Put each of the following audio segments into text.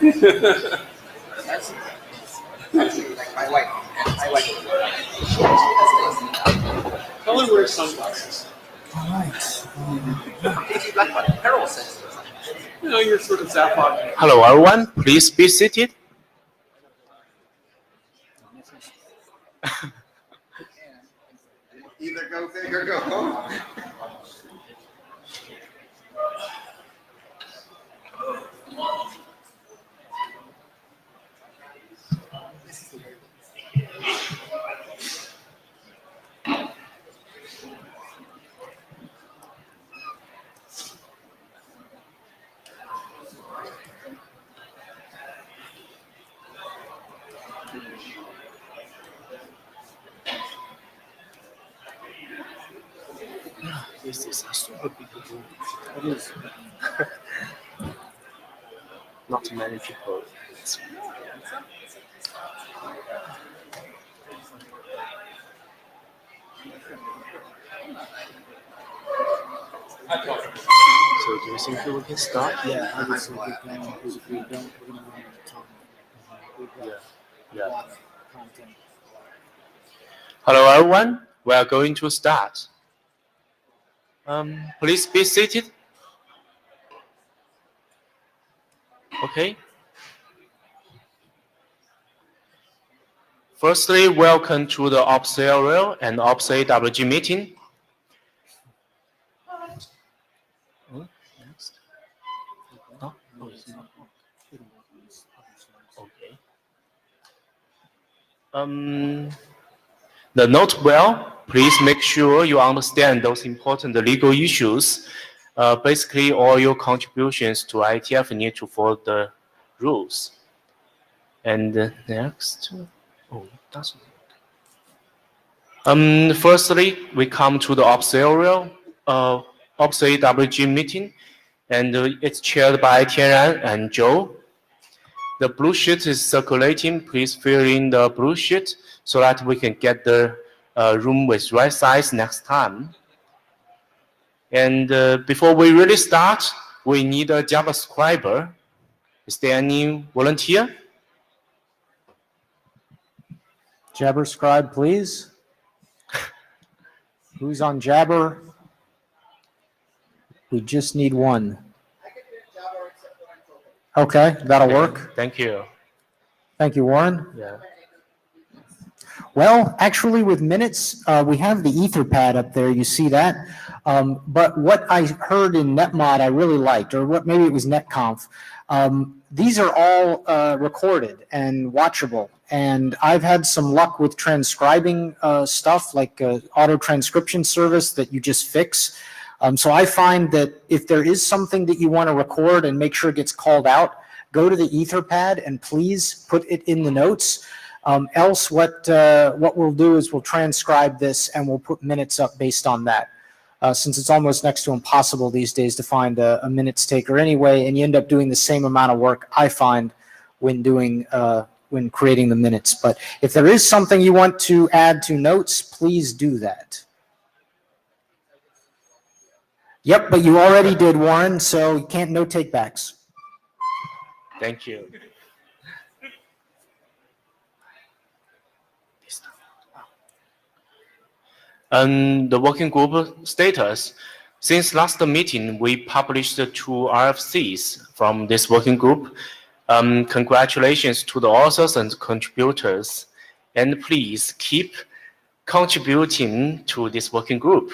Like my wife. Probably wears sunglasses. All right. Harold says. You know, you're sort of Zaphod. Hello, everyone. Please be seated. Either go big or go home. This is a super big room. It is. Not many people. So do you think we can start? Yeah, I would say keep going because if we don't, we're going to run out of time. We've got Yeah. a lot of content. Hello, everyone. We are going to start. Please be seated. Okay. Firstly, welcome to the OPSAWG and OPSAWG meeting. Next. No? Oh, it's not. Okay. The note well, please make sure you understand those important legal issues. Basically, all your contributions to IETF need to follow the rules. And next, oh, it doesn't. Firstly, we come to the OPSAWG meeting, and it's chaired by Tianran and Joe. The blue sheet is circulating. Please fill in the blue sheet so that we can get the room with right size next time. And before we really start, we need a JavaScriber. Is there any volunteer? Jabber scribe, please. Who's on Jabber? We just need one. Okay, that'll work. Thank you. Thank you, Warren. Yeah. Well, actually, with minutes, we have the Etherpad up there. You see that? But what I heard in NetMod I really liked, or what maybe it was NetConf. These are all recorded and watchable. And I've had some luck with transcribing stuff like auto transcription service that you just fix. So I find that if there is something that you want to record and make sure it gets called out, go to the Etherpad and please put it in the notes. Else what we'll do is we'll transcribe this and we'll put minutes up based on that. Since it's almost next to impossible these days to find a minutes taker anyway, and you end up doing the same amount of work I find when doing when creating the minutes. But if there is something you want to add to notes, please do that. Yep, but you already did, Warren, so you can't no take backs. Thank you. The working group status. Since last meeting, we published 2 RFCs from this working group. Congratulations to the authors and contributors. And please keep contributing to this working group.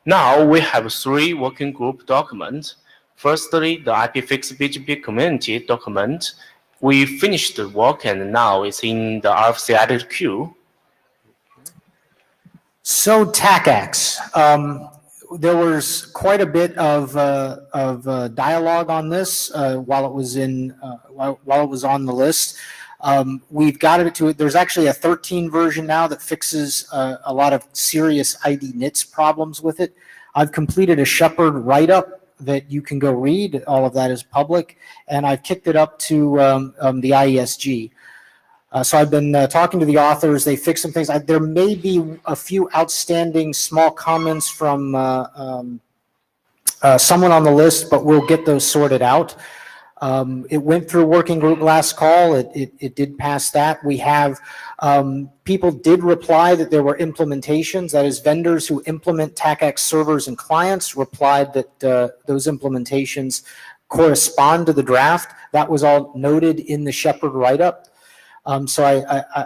Now we have 3 working group documents. Firstly, the IPFix BGP community document. We finished the work and now it's in the RFC edit queue. So TACAX, there was quite a bit of dialogue on this while it was on the list. We've got it to it. There's actually a 13 version now that fixes a lot of serious ID NITs problems with it. I've completed a Shepherd write-up that you can go read. All of that is public, and I've kicked it up to the IESG. So I've been talking to the authors. They fixed some things. There may be a few outstanding small comments from someone on the list, but we'll get those sorted out. It went through working group last call. It did pass that. We have, people did reply that there were implementations, that is vendors who implement TACAX servers and clients replied that those implementations correspond to the draft. That was all noted in the Shepherd write-up. So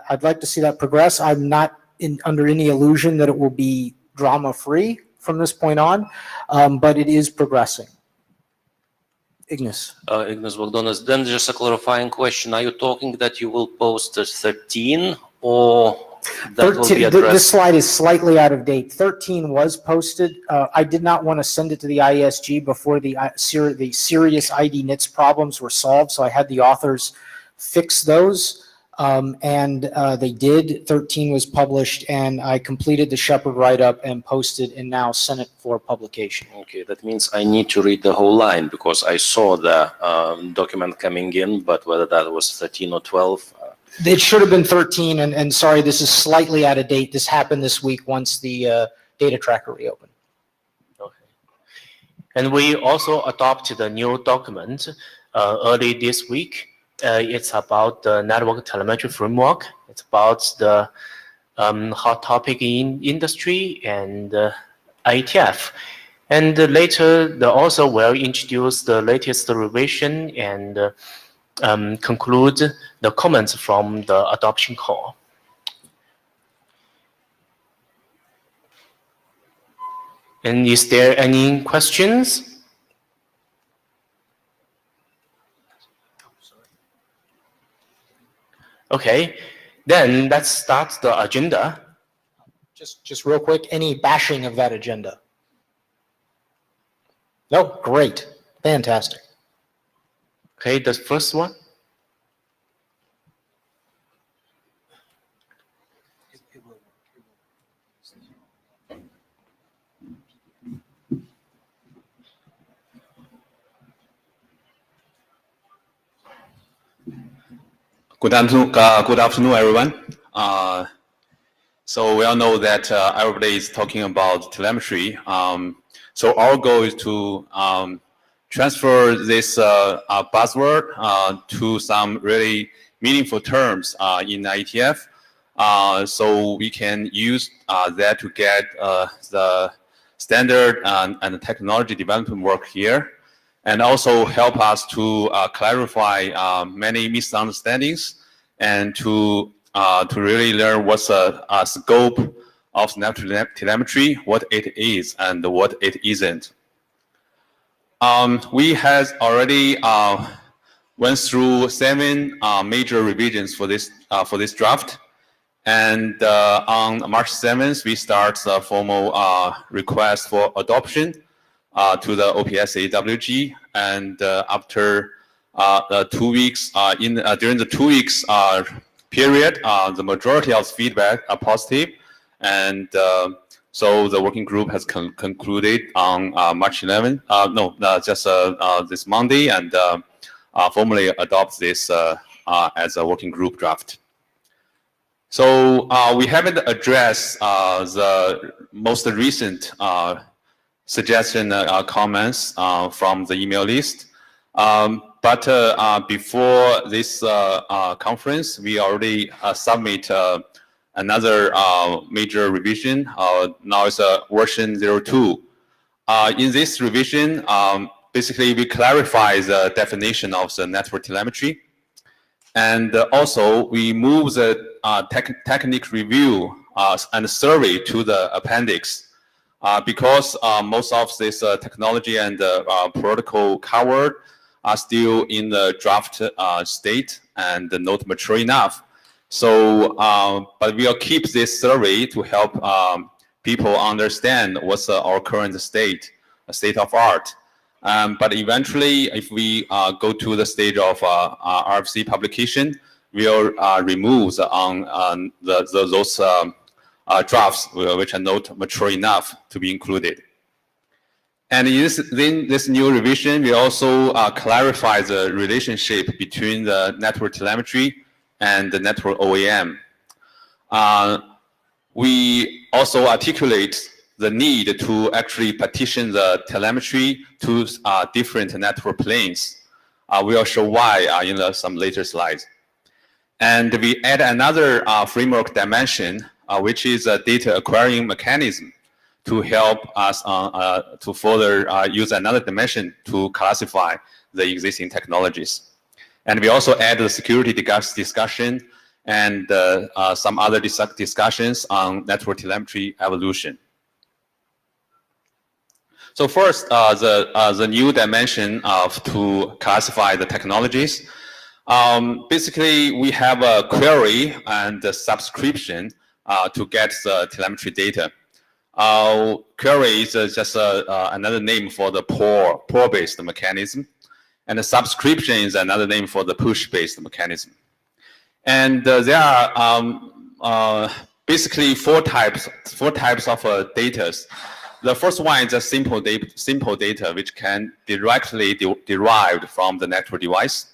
I'd like to see that progress. I'm not under any illusion that it will be drama-free from this point on, but it is progressing. Ignis. Ignis Bogdanas. Then just a clarifying question. Are you talking that you will post 13 or that will be addressed? This slide is slightly out of date. 13 was posted. I did not want to send it to the IESG before the serious ID NITS problems were solved, so I had the authors fix those. And they did. 13 was published, and I completed the Shepherd write-up and posted and now sent it for publication. Okay, that means I need to read the whole line because I saw the document coming in, but whether that was 13 or 12. It should have been 13, and sorry, this is slightly out of date. This happened this week once the data tracker reopened. Okay. And we also adopted a new document early this week. It's about the network telemetry framework. It's about the hot topic in industry and IETF. And later, the author will introduce the latest revision and conclude the comments from the adoption call. And is there any questions? Okay, then let's start the agenda. Just real quick, any bashing of that agenda? No, great, fantastic. Okay, the first one. Good afternoon, everyone. So we all know that everybody is talking about telemetry. So our goal is to transfer this buzzword to some really meaningful terms in IETF, so we can use that to get the standard and technology development work here, and also help us to clarify many misunderstandings and to really learn what's a scope of network telemetry, what it is and what it isn't. We has already went through 7 major revisions for this draft, and on March 7th we start the formal request for adoption to the OPSAWG, and after 2 weeks during the 2 weeks period, the majority of feedback are positive, and so the working group has concluded on March 11th, just this Monday, and formally adopt this as a working group draft. So we haven't addressed the most recent suggestion comments from the email list, but before this conference, we already submit another major revision. Now it's version 02. In this revision, basically we clarify the definition of the network telemetry, and also we move the technical review and survey to the appendix, because most of this technology and protocol covered are still in the draft state and not mature enough. So, but we'll keep this survey to help people understand what's our current state of art. But eventually, if we go to the stage of RFC publication, we'll remove those drafts which are not mature enough to be included. And in this new revision, we also clarify the relationship between the network telemetry and the network OEM. We also articulate the need to actually partition the telemetry to different network planes. We'll show why in some later slides. And we add another framework dimension, which is a data acquiring mechanism to help us to further use another dimension to classify the existing technologies. And we also add the security discussion and some other discussions on network telemetry evolution. So first, the new dimension to classify the technologies. Basically, we have a query and a subscription to get the telemetry data. Query is just another name for the pull-based mechanism, and the subscription is another name for the push-based mechanism. And there are basically four types of data. The first one is a simple data, which can directly derived from the network device.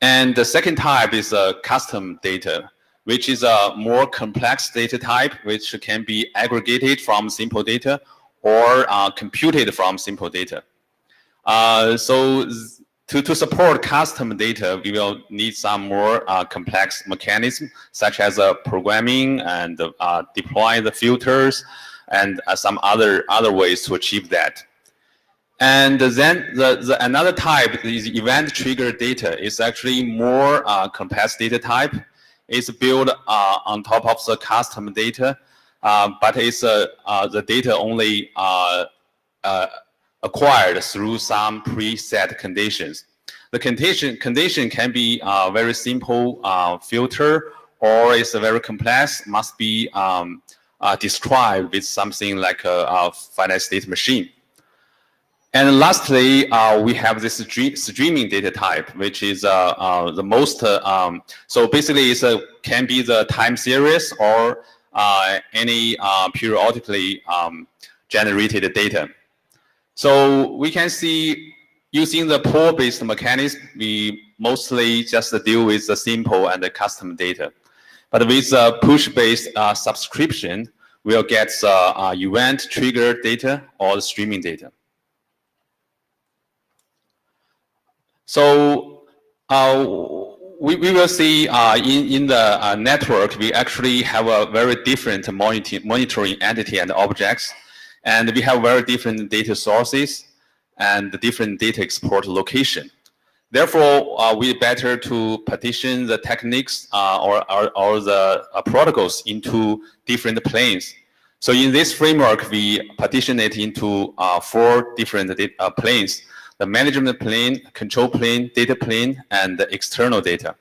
And the second type is a custom data, which is a more complex data type, which can be aggregated from simple data or computed from simple data. So to support custom data, we will need some more complex mechanisms, such as programming and deploying the filters and some other ways to achieve that. And then another type is event trigger data. It's actually more complex data type. It's built on top of the custom data, but it's the data only acquired through some preset conditions. The condition can be a very simple filter, or it's a very complex, must be described with something like a finite state machine. And lastly, we have this streaming data type, which is the most, so basically it can be the time series or any periodically generated data. So we can see using the pull-based mechanism, we mostly just deal with the simple and the custom data. But with the push-based subscription, we'll get the event trigger data or the streaming data. So we will see in the network, we actually have a very different monitoring entity and objects, and we have very different data sources and different data export location. Therefore, we better to partition the techniques or the protocols into different planes. So in this framework, we partition it into 4 different planes: the management plane, control plane, data plane, and the external data.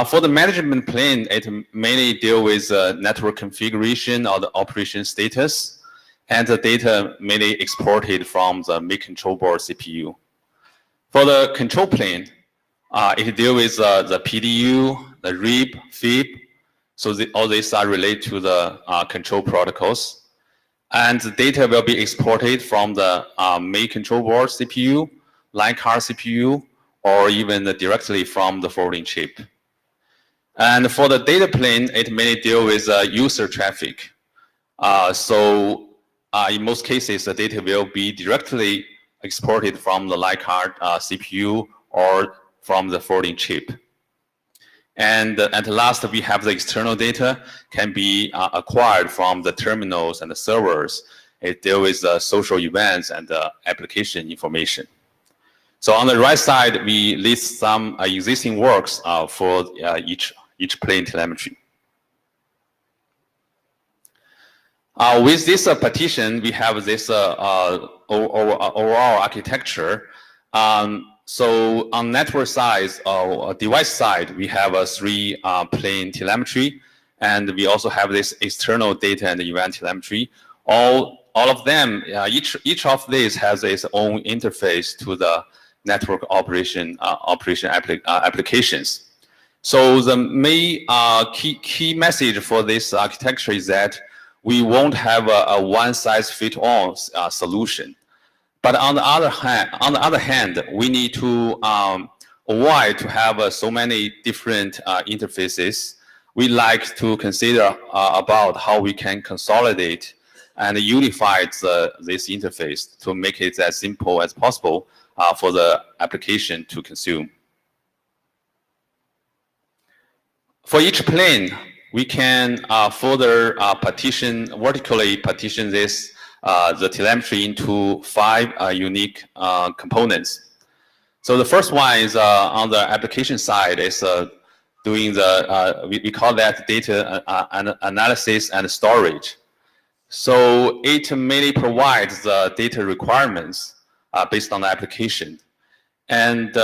For the management plane, it mainly deals with network configuration or the operation status, and the data mainly exported from the main control board CPU. For the control plane, it deals with the PDU, the RIB, FIB. So all these are related to the control protocols. And the data will be exported from the main control board CPU, line card CPU, or even directly from the forwarding chip. And for the data plane, it mainly deals with user traffic. So in most cases, the data will be directly exported from the line card CPU or from the forwarding chip. And at last, we have the external data can be acquired from the terminals and the servers. It deals with social events and application information. So on the right side, we list some existing works for each plane telemetry. With this partition, we have this overall architecture. So on network side or device side, we have a 3 plane telemetry, and we also have this external data and event telemetry. All of them, each of these has its own interface to the network operation applications. So the main key message for this architecture is that we won't have a one-size-fits-all solution. But on the other hand, we need to avoid to have so many different interfaces. We like to consider about how we can consolidate and unified this interface to make it as simple as possible for the application to consume. For each plane, we can further vertically partition this, the telemetry into 5 unique components. So the first one is on the application side is doing the, we call that data analysis and storage. So it mainly provides the data requirements based on the application. And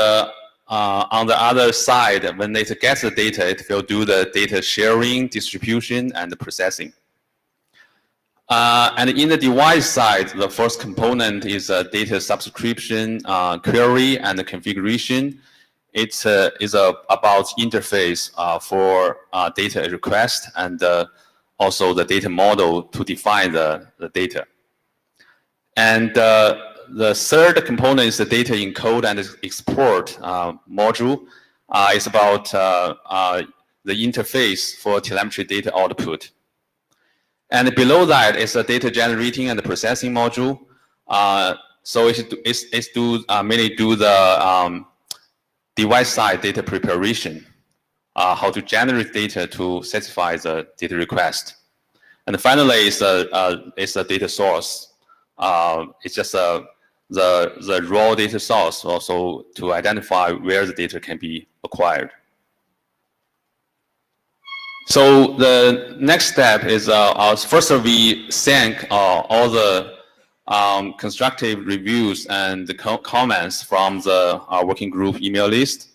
on the other side, when it gets the data, it will do the data sharing, distribution, and the processing. And in the device side, the first component is data subscription, query, and the configuration. It is about interface for data request and also the data model to define the data. And the third component is the data encode and export module. It's about the interface for telemetry data output. And below that is the data generating and the processing module. So it's mainly do the device side data preparation, how to generate data to satisfy the data request. And finally is the data source. It's just the raw data source also to identify where the data can be acquired. So the next step is first we thank all the constructive reviews and the comments from the working group email list.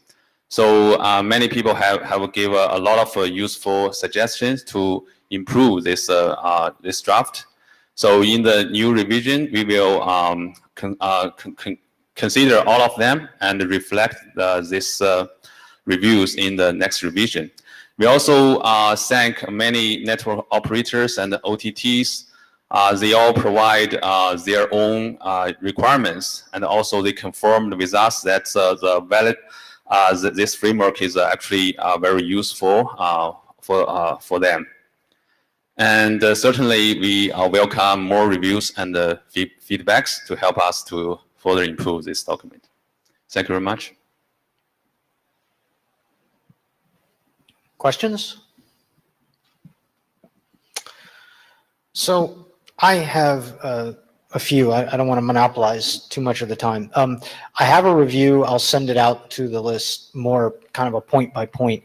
So many people have given a lot of useful suggestions to improve this this draft. So in the new revision, we will consider all of them and reflect these reviews in the next revision. We also thank many network operators and OTTs. They all provide their own requirements, and also they confirmed with us that this framework is actually very useful for them. And certainly, we welcome more reviews and feedbacks to help us to further improve this document. Thank you very much. Questions? So I have a few. I don't want to monopolize too much of the time. I have a review. I'll send it out to the list more kind of a point by point.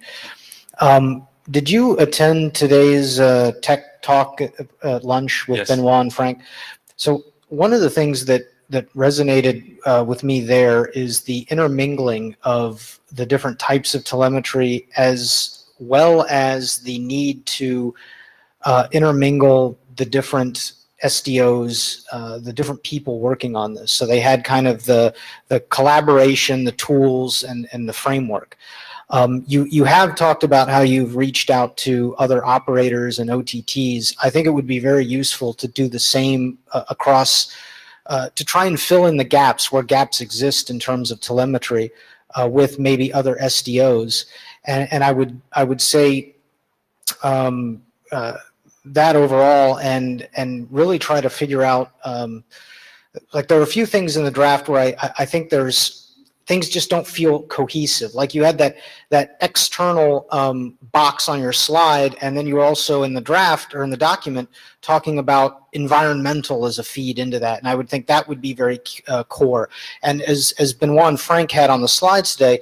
Did you attend today's tech talk lunch with Yes. Benoit and Frank? So one of the things that resonated with me there is the intermingling of the different types of telemetry, as well as the need to intermingle the different SDOs, the different people working on this. So they had kind of the collaboration, the tools, and the framework. You have talked about how you've reached out to other operators and OTTs. I think it would be very useful to do the same across, to try and fill in the gaps where gaps exist in terms of telemetry with maybe other SDOs. And I would say that overall, and really try to figure out, like there are a few things in the draft where I think things just don't feel cohesive. Like you had that external box on your slide, and then you were also in the draft or in the document talking about environmental as a feed into that. And I would think that would be very core. And as Benoit and Frank had on the slides today,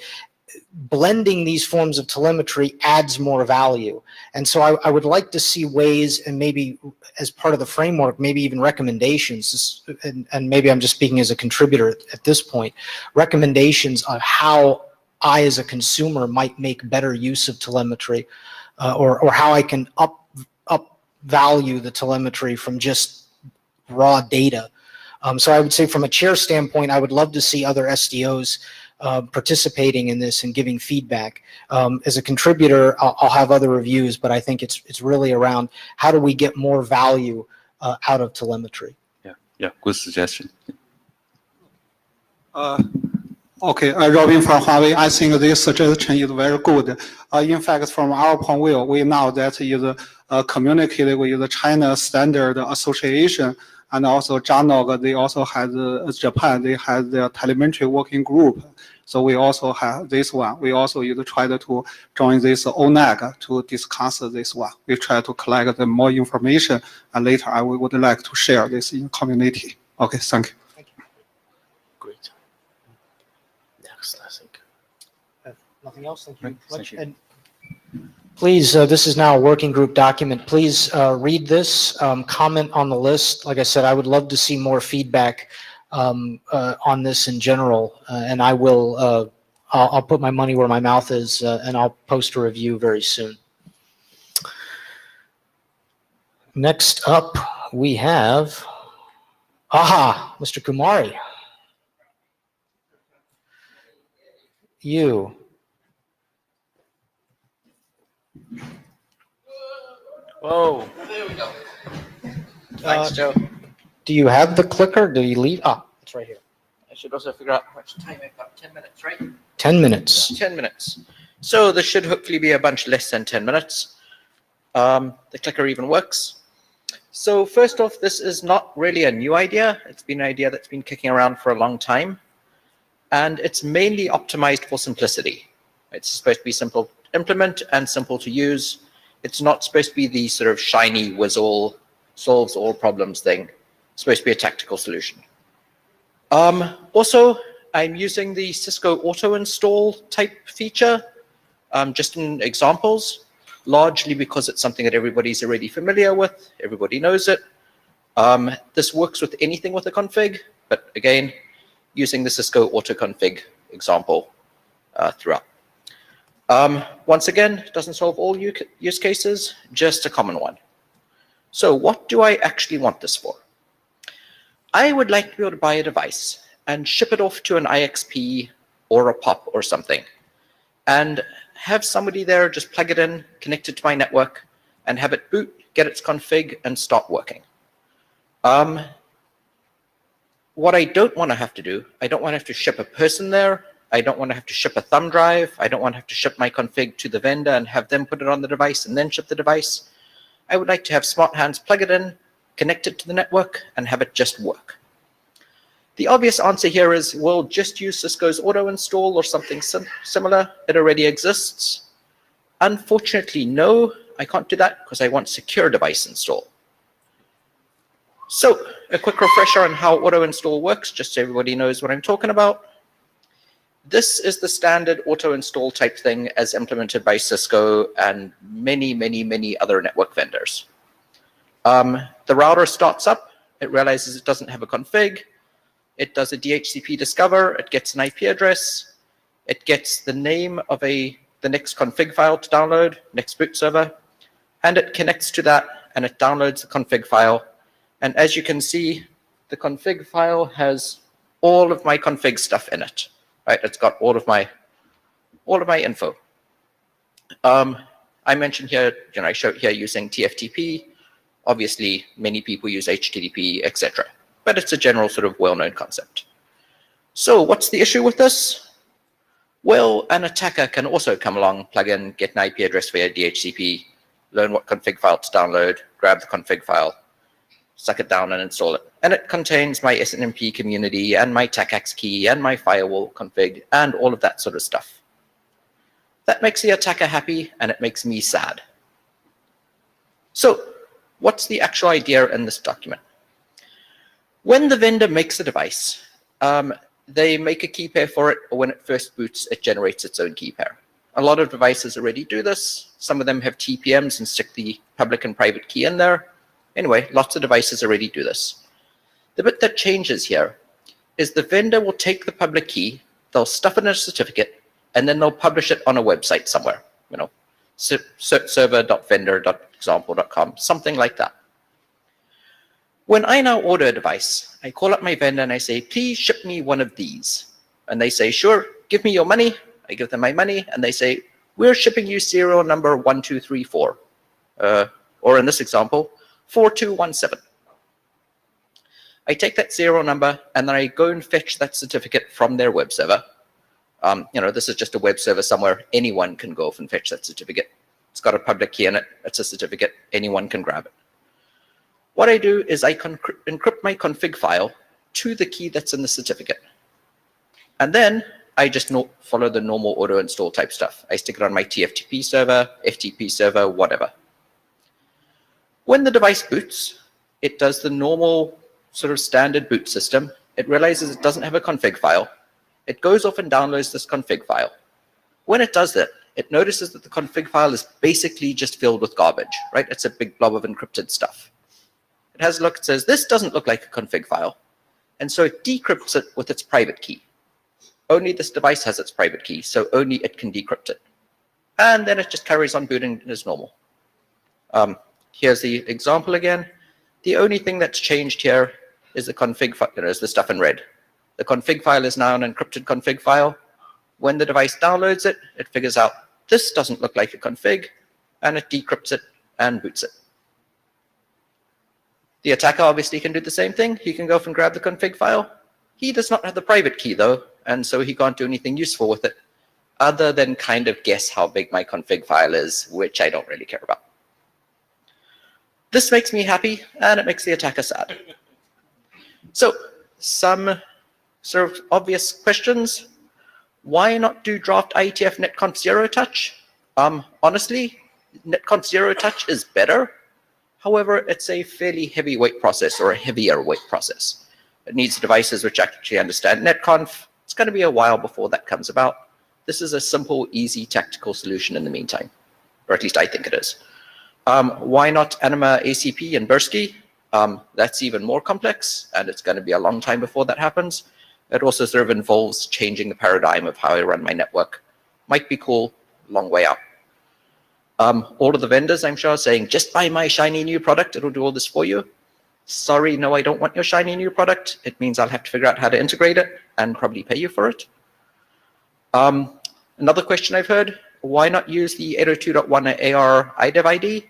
blending these forms of telemetry adds more value. And so I would like to see ways, and maybe as part of the framework, maybe even recommendations, and maybe I'm just speaking as a contributor at this point, recommendations on how I as a consumer might make better use of telemetry, or how I can up value the telemetry from just raw data. So I would say from a chair standpoint, I would love to see other SDOs participating in this and giving feedback. As a contributor, I'll have other reviews, but I think it's really around how do we get more value out of telemetry. Yeah, good suggestion. All Okay, Robin from Huawei, I think this suggestion is very good. In fact, from our point of view, we know that is communicated with the China Standard Association and also JANOG. They also have Japan. They have their telemetry working group. So we also have this one. We also try to join this ONAG to discuss this one. We try to collect the more information, and later I would like to share this in community. Okay, thank you. Great. Next, I think. Nothing else? Thank you Right, much. thank you. And please, this is now a working group document. Please read this, comment on the list. Like I said, I would love to see more feedback on this in general, and I will. I'll put my money where my mouth is, and I'll post a review very soon. Next up, we have Mr. Kumari. You. Whoa. There we go. Thanks, Joe. Do you have the clicker? Do you leave? It's right here. I should also figure out how much time I've got. 10 minutes, right? 10 minutes. 10 minutes. So this should hopefully be a bunch less than 10 minutes. The clicker even works. So first off, this is not really a new idea. It's been an idea that's been kicking around for a long time. And it's mainly optimized for simplicity. It's supposed to be simple to implement and simple to use. It's not supposed to be the sort of shiny whiz-all, solves all problems thing. It's supposed to be a tactical solution. Also, I'm using the Cisco auto install type feature just in examples, largely because it's something that everybody's already familiar with. Everybody knows it. This works with anything with a config, but again, using the Cisco auto config example throughout. Once again, it doesn't solve all use cases, just a common one. So what do I actually want this for? I would like to be able to buy a device and ship it off to an IXP or a POP or something, and have somebody there just plug it in, connect it to my network, and have it boot, get its config, and start working. What I don't want to have to do, I don't want to have to ship a person there. I don't want to have to ship a thumb drive. I don't want to have to ship my config to the vendor and have them put it on the device and then ship the device. I would like to have smart hands plug it in, connect it to the network, and have it just work. The obvious answer here is, well, just use Cisco's auto install or something similar. It already exists. Unfortunately, no, I can't do that because I want secure device install. So a quick refresher on how auto install works, just so everybody knows what I'm talking about. This is the standard auto install type thing as implemented by Cisco and many, many, many other network vendors. The router starts up, it realizes it doesn't have a config, it does a DHCP discover, it gets an IP address, it gets the name of the next config file to download, next boot server, and it connects to that and it downloads the config file. And as you can see, the config file has all of my config stuff in it. Right, it's got all of my info. I mentioned here, I showed here using TFTP. Obviously, many people use HTTP, etc. But it's a general sort of well-known concept. So what's the issue with this? Well, an attacker can also come along, plug in, get an IP address via DHCP, learn what config file to download, grab the config file, suck it down and install it. And it contains my SNMP community and my TACAX key and my firewall config and all of that sort of stuff. That makes the attacker happy and it makes me sad. So what's the actual idea in this document? When the vendor makes a device, they make a key pair for it, or when it first boots, it generates its own key pair. A lot of devices already do this. Some of them have TPMs and stick the public and private key in there. Anyway, lots of devices already do this. The bit that changes here is the vendor will take the public key, they'll stuff it in a certificate, and then they'll publish it on a website somewhere, server.vendor.example.com, something like that. When I now order a device, I call up my vendor and I say, please ship me one of these. And they say, sure, give me your money. I give them my money and they say, we're shipping you serial number 1234. Or in this example, 4217. I take that serial number and then I go and fetch that certificate from their web server. This is just a web server somewhere. Anyone can go off and fetch that certificate. It's got a public key in it. It's a certificate. Anyone can grab it. What I do is I encrypt my config file to the key that's in the certificate. And then I just follow the normal auto install type stuff. I stick it on my TFTP server, FTP server, whatever. When the device boots, it does the normal sort of standard boot system. It realizes it doesn't have a config file. It goes off and downloads this config file. When it does that, it notices that the config file is basically just filled with garbage, right? It's a big blob of encrypted stuff. It has a look, it says, this doesn't look like a config file. And so it decrypts it with its private key. Only this device has its private key, so only it can decrypt it. And then it just carries on booting as normal. Here's the example again. The only thing that's changed here is the config file, is the stuff in red. The config file is now an encrypted config file. When the device downloads it, it figures out this doesn't look like a config, and it decrypts it and boots it. The attacker obviously can do the same thing. He can go off and grab the config file. He does not have the private key though, and so he can't do anything useful with it, other than kind of guess how big my config file is, which I don't really care about. This makes me happy, and it makes the attacker sad. So, some sort of obvious questions. Why not do draft IETF netconf zero touch? Honestly, netconf zero touch is better. However, it's a fairly heavyweight process, or a heavier weight process. It needs devices which actually understand netconf. It's going to be a while before that comes about. This is a simple, easy, tactical solution in the meantime, or at least I think it is. Why not Anima ACP and Bursky? That's even more complex, and it's going to be a long time before that happens. It also sort of involves changing the paradigm of how I run my network. Might be cool, long way out. All of the vendors, I'm sure, are saying, just buy my shiny new product, it'll do all this for you. Sorry, no, I don't want your shiny new product. It means I'll have to figure out how to integrate it and probably pay you for it. Another question I've heard, why not use the 802.1 AR IDEV ID?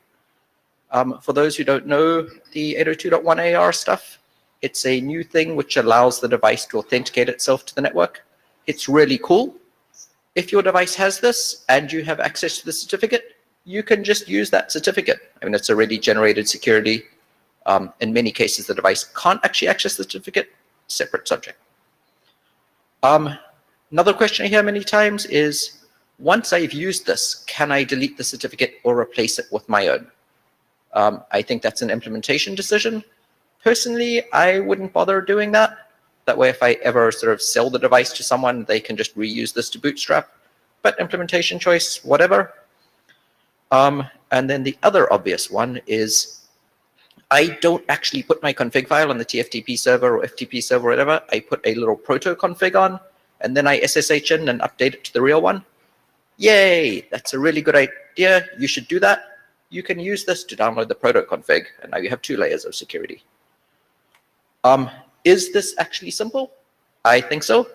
For those who don't know the 802.1 AR stuff, it's a new thing which allows the device to authenticate itself to the network. It's really cool. If your device has this and you have access to the certificate, you can just use that certificate. I mean, it's already generated security. In many cases, the device can't actually access the certificate, separate subject. Another question I hear many times is, once I've used this, can I delete the certificate or replace it with my own? I think that's an implementation decision. Personally, I wouldn't bother doing that. That way, if I ever sort of sell the device to someone, they can just reuse this to bootstrap. But implementation choice, whatever. And then the other obvious one is, I don't actually put my config file on the TFTP server or FTP server or whatever. I put a little proto config on, and then I SSH in and update it to the real one. Yay, that's a really good idea. You should do that. You can use this to download the proto config, and now you have 2 layers of security. Is this actually simple? I think so.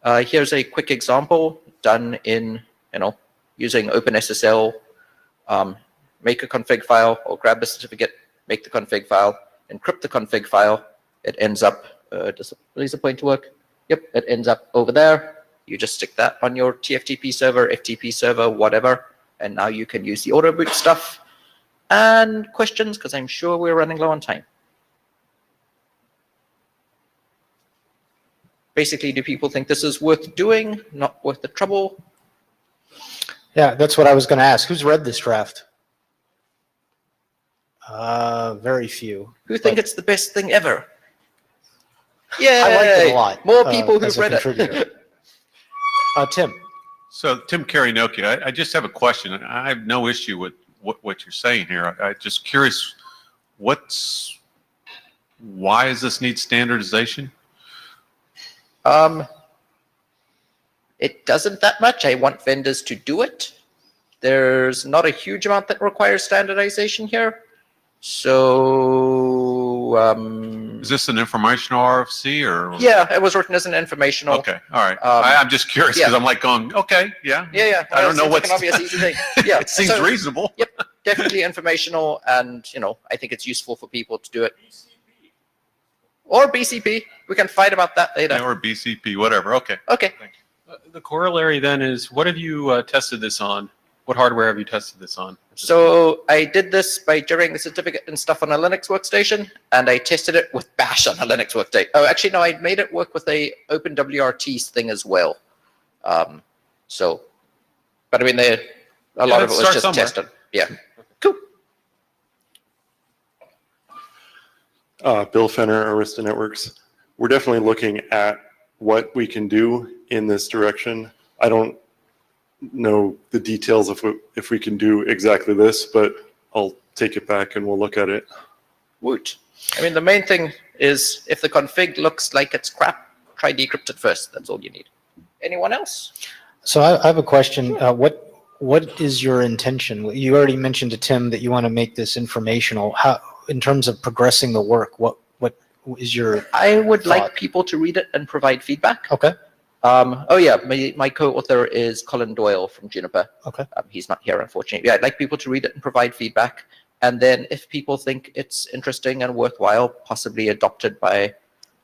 Here's a quick example done in, using OpenSSL. Make a config file or grab the certificate, make the config file, encrypt the config file. It ends up, does the laser pointer work? Yep, it ends up over there. You just stick that on your TFTP server, FTP server, whatever, and now you can use the auto boot stuff. And questions, because I'm sure we're running low on time. Basically, do people think this is worth doing, not worth the trouble? Yeah, that's what I was going to ask. Who's read this draft? Very few. Who think it's the best thing ever? Yeah, I liked it a lot. More people who've as a read contributor. it. Tim. So Tim Karinoki, I just have a question. I have no issue with what you're saying here. I'm just curious, why does this need standardization? It doesn't that much. I want vendors to do it. There's not a huge amount that requires standardization here. So, is this an informational RFC or? Yeah, it was written as an informational. Okay, all right. I'm just curious because I'm like going, okay, yeah. Yeah. I don't know what's like an obvious easy thing. Yeah, it seems reasonable. Yep, definitely informational, and I think it's useful for people to do it. Or BCP. We can fight about that later. Yeah, or BCP, whatever. Okay. Okay. The corollary then is, what have you tested this on? What hardware have you tested this on? So I did this by generating the certificate and stuff on a Linux workstation, and I tested it with Bash on a Linux workstation. Oh, actually, no, I made it work with a OpenWRT thing as well. But I mean, a lot of it was just tested. Yeah. Cool. Bill Fenner, Arista Networks. We're definitely looking at what we can do in this direction. I don't know the details of if we can do exactly this, but I'll take it back and we'll look at it. Woot. I mean, the main thing is if the config looks like it's crap, try decrypt it first. That's all you need. Anyone else? So I have a question. What is your intention? You already mentioned to Tim that you want to make this informational. How, in terms of progressing the work, what is your I would thought? like people to read it and provide feedback. Okay. Oh yeah, my co-author is Colin Doyle from Juniper. Okay. He's not here, unfortunately. Yeah, I'd like people to read it and provide feedback. And then if people think it's interesting and worthwhile, possibly adopted by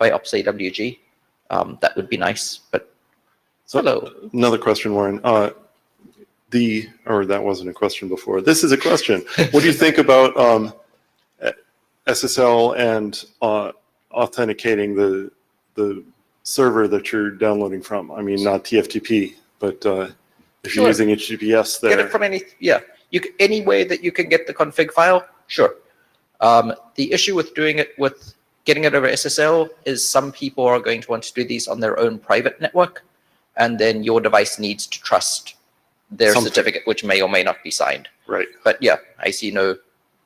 OPSAWG, that would be nice. But So hello. Another question, Warren. Or that wasn't a question before. This is a question. What do you think about SSL and authenticating the server that you're downloading from? I mean, not TFTP, but if you're using HTTPS there. Get it from any way that you can get the config file, sure. The issue with doing it with getting it over SSL is some people are going to want to do these on their own private network, and then your device needs to trust their certificate, which may or may not be signed. Right. But yeah, I see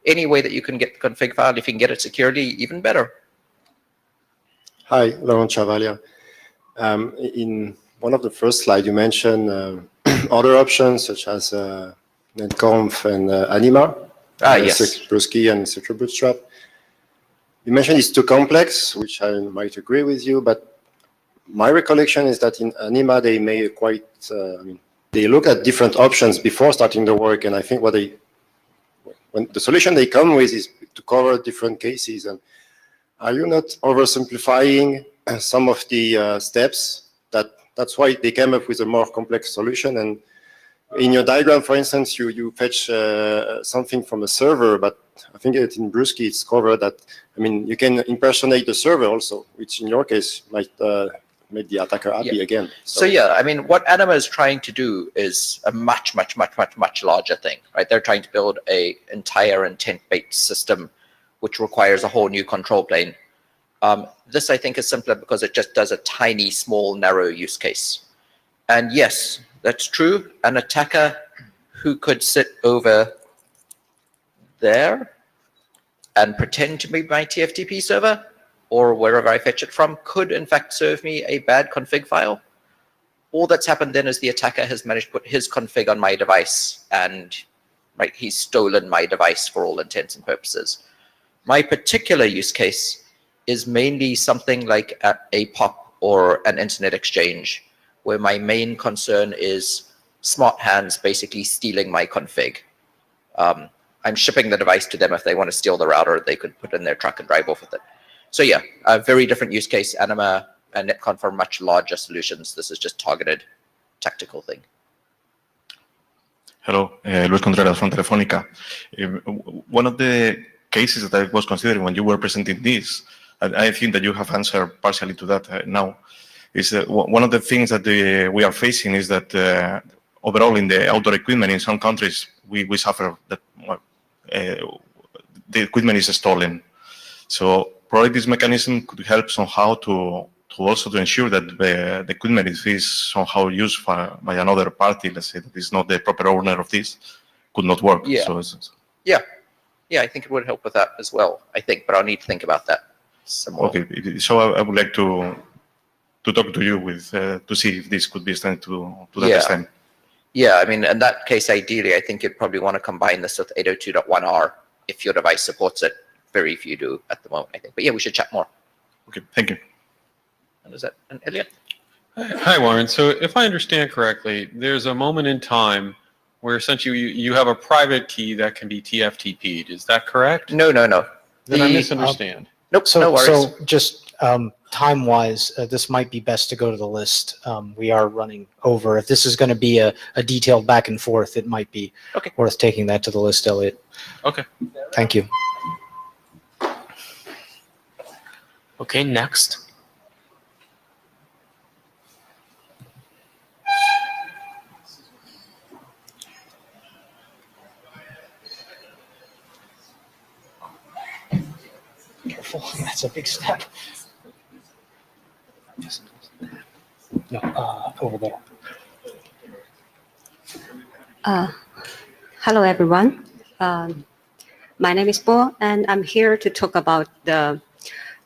any way that you can get the config file, if you can get it securely, even better. Hi, Laurent Chavalia. In one of the first slides, you mentioned other options such as Netcom and Anima, yes. Brusky and Citrus Bootstrap. You mentioned it's too complex, which I might agree with you, but my recollection is that in Anima, they made quite, they look at different options before starting the work, and I think when the solution they come with is to cover different cases. And are you not oversimplifying some of the steps? That's why they came up with a more complex solution. And in your diagram, for instance, you fetch something from a server, but I think in Brusky it's covered that, you can impersonate the server also, which in your case might make the attacker happy again. So yeah, what Anima is trying to do is a much, much, much, much, much larger thing, right? They're trying to build an entire intent-based system, which requires a whole new control plane. This, I think, is simpler because it just does a tiny, small, narrow use case. And yes, that's true. An attacker who could sit over there and pretend to be my TFTP server, or wherever I fetch it from, could in fact serve me a bad config file. All that's happened then is the attacker has managed to put his config on my device, and he's stolen my device for all intents and purposes. My particular use case is mainly something like a POP or an internet exchange, where my main concern is smart hands basically stealing my config. I'm shipping the device to them. If they want to steal the router, they could put it in their truck and drive off with it. So yeah, a very different use case. Anima and Netcom for much larger solutions. This is just targeted tactical thing. Hello, Luis Contreras from Telefónica. One of the cases that I was considering when you were presenting this, and I think that you have answered partially to that now, is one of the things that we are facing is that overall in the outdoor equipment in some countries, we suffer that the equipment is stolen. So probably this mechanism could help somehow to also to ensure that the equipment is somehow used by another party, let's say, that is not the proper owner of this, could not work. Yeah. So Yeah, I think it would help with that as well, but I'll need to think about that some more. Okay, so I would like to talk to you to see if this could be extended to that extent. Yeah, in that case, ideally, I think you'd probably want to combine this with 802.1r if your device supports it. Very few do at the moment, I think. But yeah, we should chat more. Okay, thank you. And is that an Elliot? Hi, Warren. So if I understand correctly, there's a moment in time where essentially you have a private key that can be TFTP'd. Is that correct? No. Then I misunderstand. Nope, So, no worries. so just time-wise, this might be best to go to the list. We are running over. If this is going to be a detailed back and forth, it might be Okay. worth taking that to the list, Elliot. Okay. Thank you. Okay, next. Careful, that's a big step. No, over there. Hello, everyone. My name is Bo, and I'm here to talk about the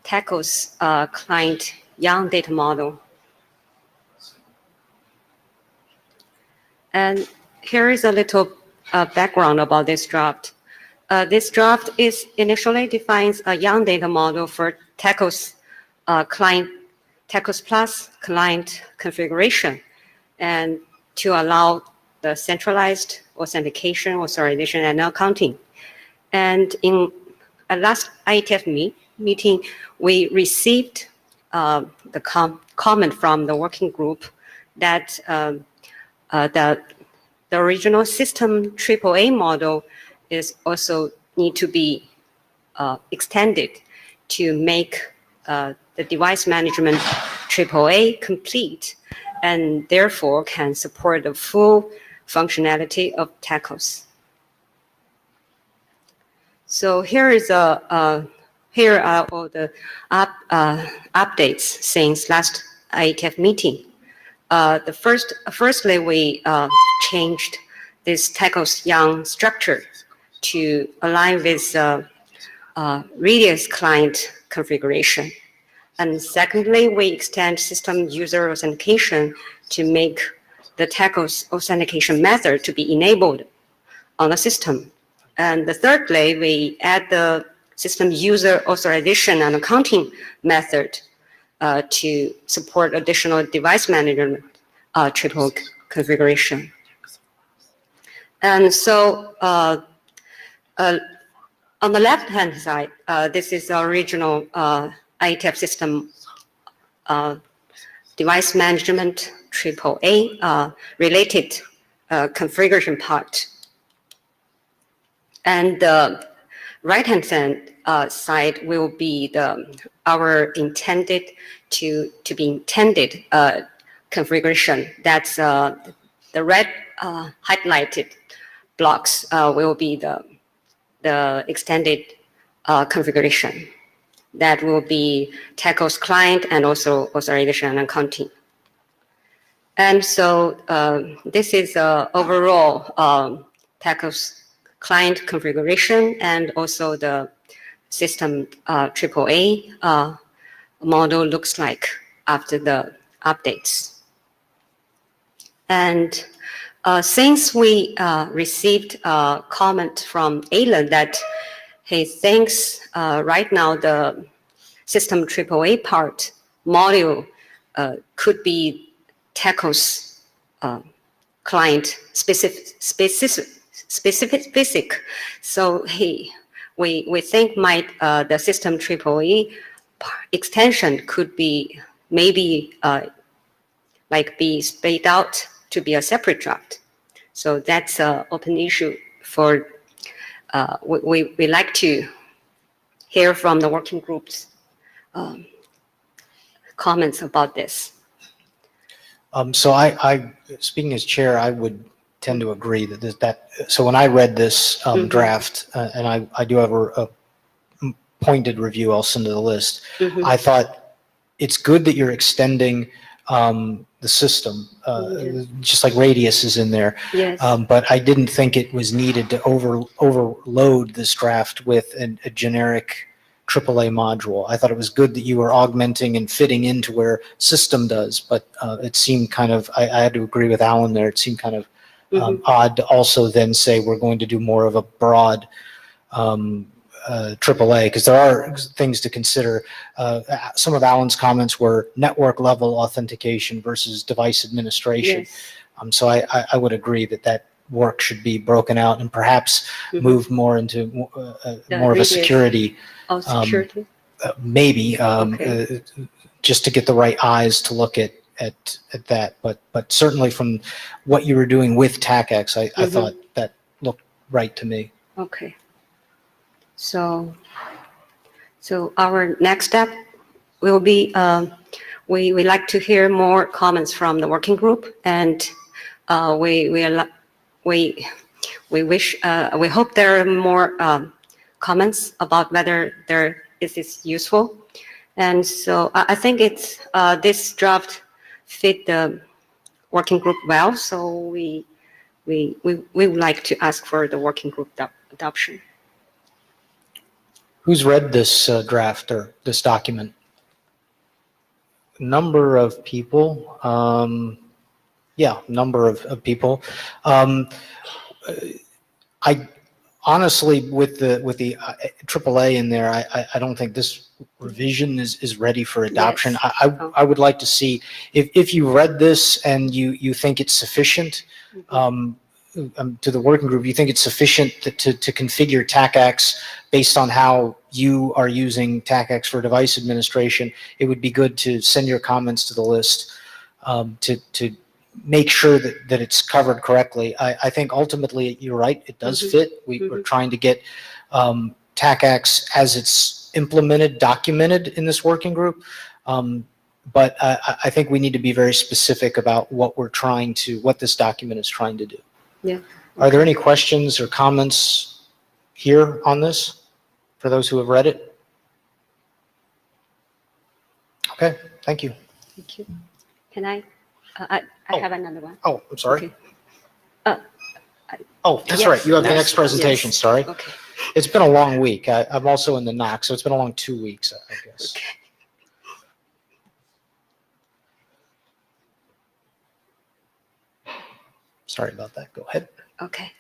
TACOS client young data model. And here is a little background about this draft. This draft is initially defines a young data model for TACOS client, TACOS Plus client configuration, and to allow the centralized authentication, authorization, and accounting. And in a last IETF meeting, we received the comment from the working group that the original system AAA model is also need to be extended to make the device management AAA complete, and therefore can support the full functionality of TACOS. So here are all the updates since last IETF meeting. Firstly, we changed this TACOS young structure to align with Radius client configuration. And secondly, we extend system user authentication to make the TACOS authentication method to be enabled on the system. And thirdly, we add the system user authorization and accounting method to support additional device management triple configuration. And so on the left-hand side, this is the original IETF system device management AAA related configuration part. And the right-hand side will be our intended to be intended configuration. That's the red highlighted blocks will be the extended configuration. That will be TACOS client and also authorization and accounting. And so this is overall TACOS client configuration and also the system AAA model looks like after the updates. And since we received a comment from Alan that he thinks right now the system AAA part module could be TACOS client specific. So we think the system AAA extension could be maybe like be spaced out to be a separate draft. So that's an open issue for, we like to hear from the working groups comments about this. So I speaking as chair, I would tend to agree that so when I read this draft, and I do have a pointed review I'll send to the list, I thought it's good that you're extending the system, just like Radius is in there. Yes. But I didn't think it was needed to overload this draft with a generic AAA module. I thought it was good that you were augmenting and fitting into where system does, but it seemed kind of, I had to agree with Alan there, it seemed kind of odd to also then say we're going to do more of a broad AAA, because there are things to consider. Some of Alan's comments were network level authentication versus device administration. Yes. So I would agree that work should be broken out and perhaps moved more into more of a security. Security. Maybe just to get the right eyes to look at that. But certainly from what you were doing with TACX, I thought that looked right to me. Okay. So our next step will be, we like to hear more comments from the working group, and we hope there are more comments about whether is this useful. And so I think it's this draft fit the working group well. So we would like to ask for the working group adoption. Who's read this draft or this document? Number of people. Number of people. I honestly, with the AAA in there, I don't think this revision is ready for adoption. Yes. I would like to see if you read this and you think it's sufficient. To the working group, you think it's sufficient to configure TACX based on how you are using TACX for device administration, it would be good to send your comments to the list to make sure that it's covered correctly. I think ultimately you're right, it does fit. We're trying to get TACX as it's implemented, documented in this working group. But I think we need to be very specific about what this document is trying to do. Yeah. Are there any questions or comments here on this for those who have read it? Okay, thank you. Thank you. Can I have another one. Oh, I'm sorry. Okay. That's yes. right. You have the next presentation. Yes. Sorry. Okay. It's been a long week. I'm also in the NOC, so it's been a long 2 weeks, I guess. Okay. Sorry about that. Go ahead. Okay.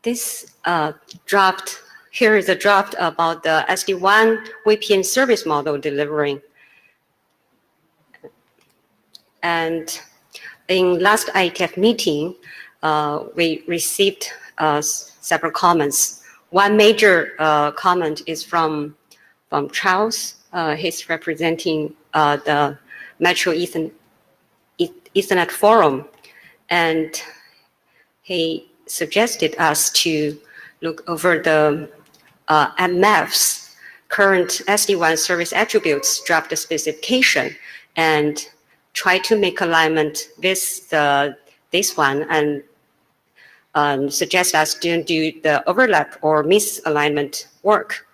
This draft, here is a draft about the SD-WAN VPN service model delivering. And in last IETF meeting, we received several comments. One major comment is from Charles. He's representing the Metro Ethernet Forum. And he suggested us to look over the MF's current SD-WAN service attributes draft specification and try to make alignment with this one and suggest us to do the overlap or misalignment work.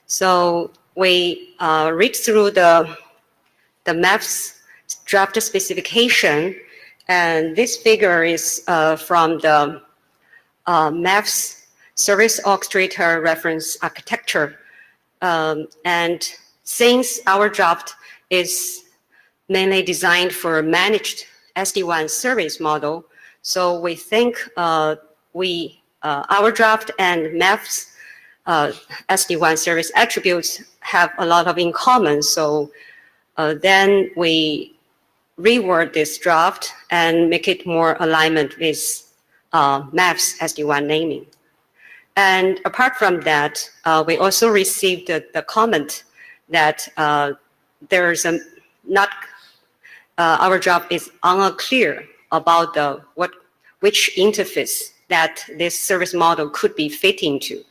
So we read through the MF's draft specification. And this figure is from the MAF's service orchestrator reference architecture. And since our draft is mainly designed for managed SD-WAN service model, so we think our draft and MAF's SD-WAN service attributes have a lot of in common. So then we reword this draft and make it more alignment with MAF's SD-WAN naming. And apart from that, we also received the comment that there's our draft is unclear about which interface that this service model could be fit into.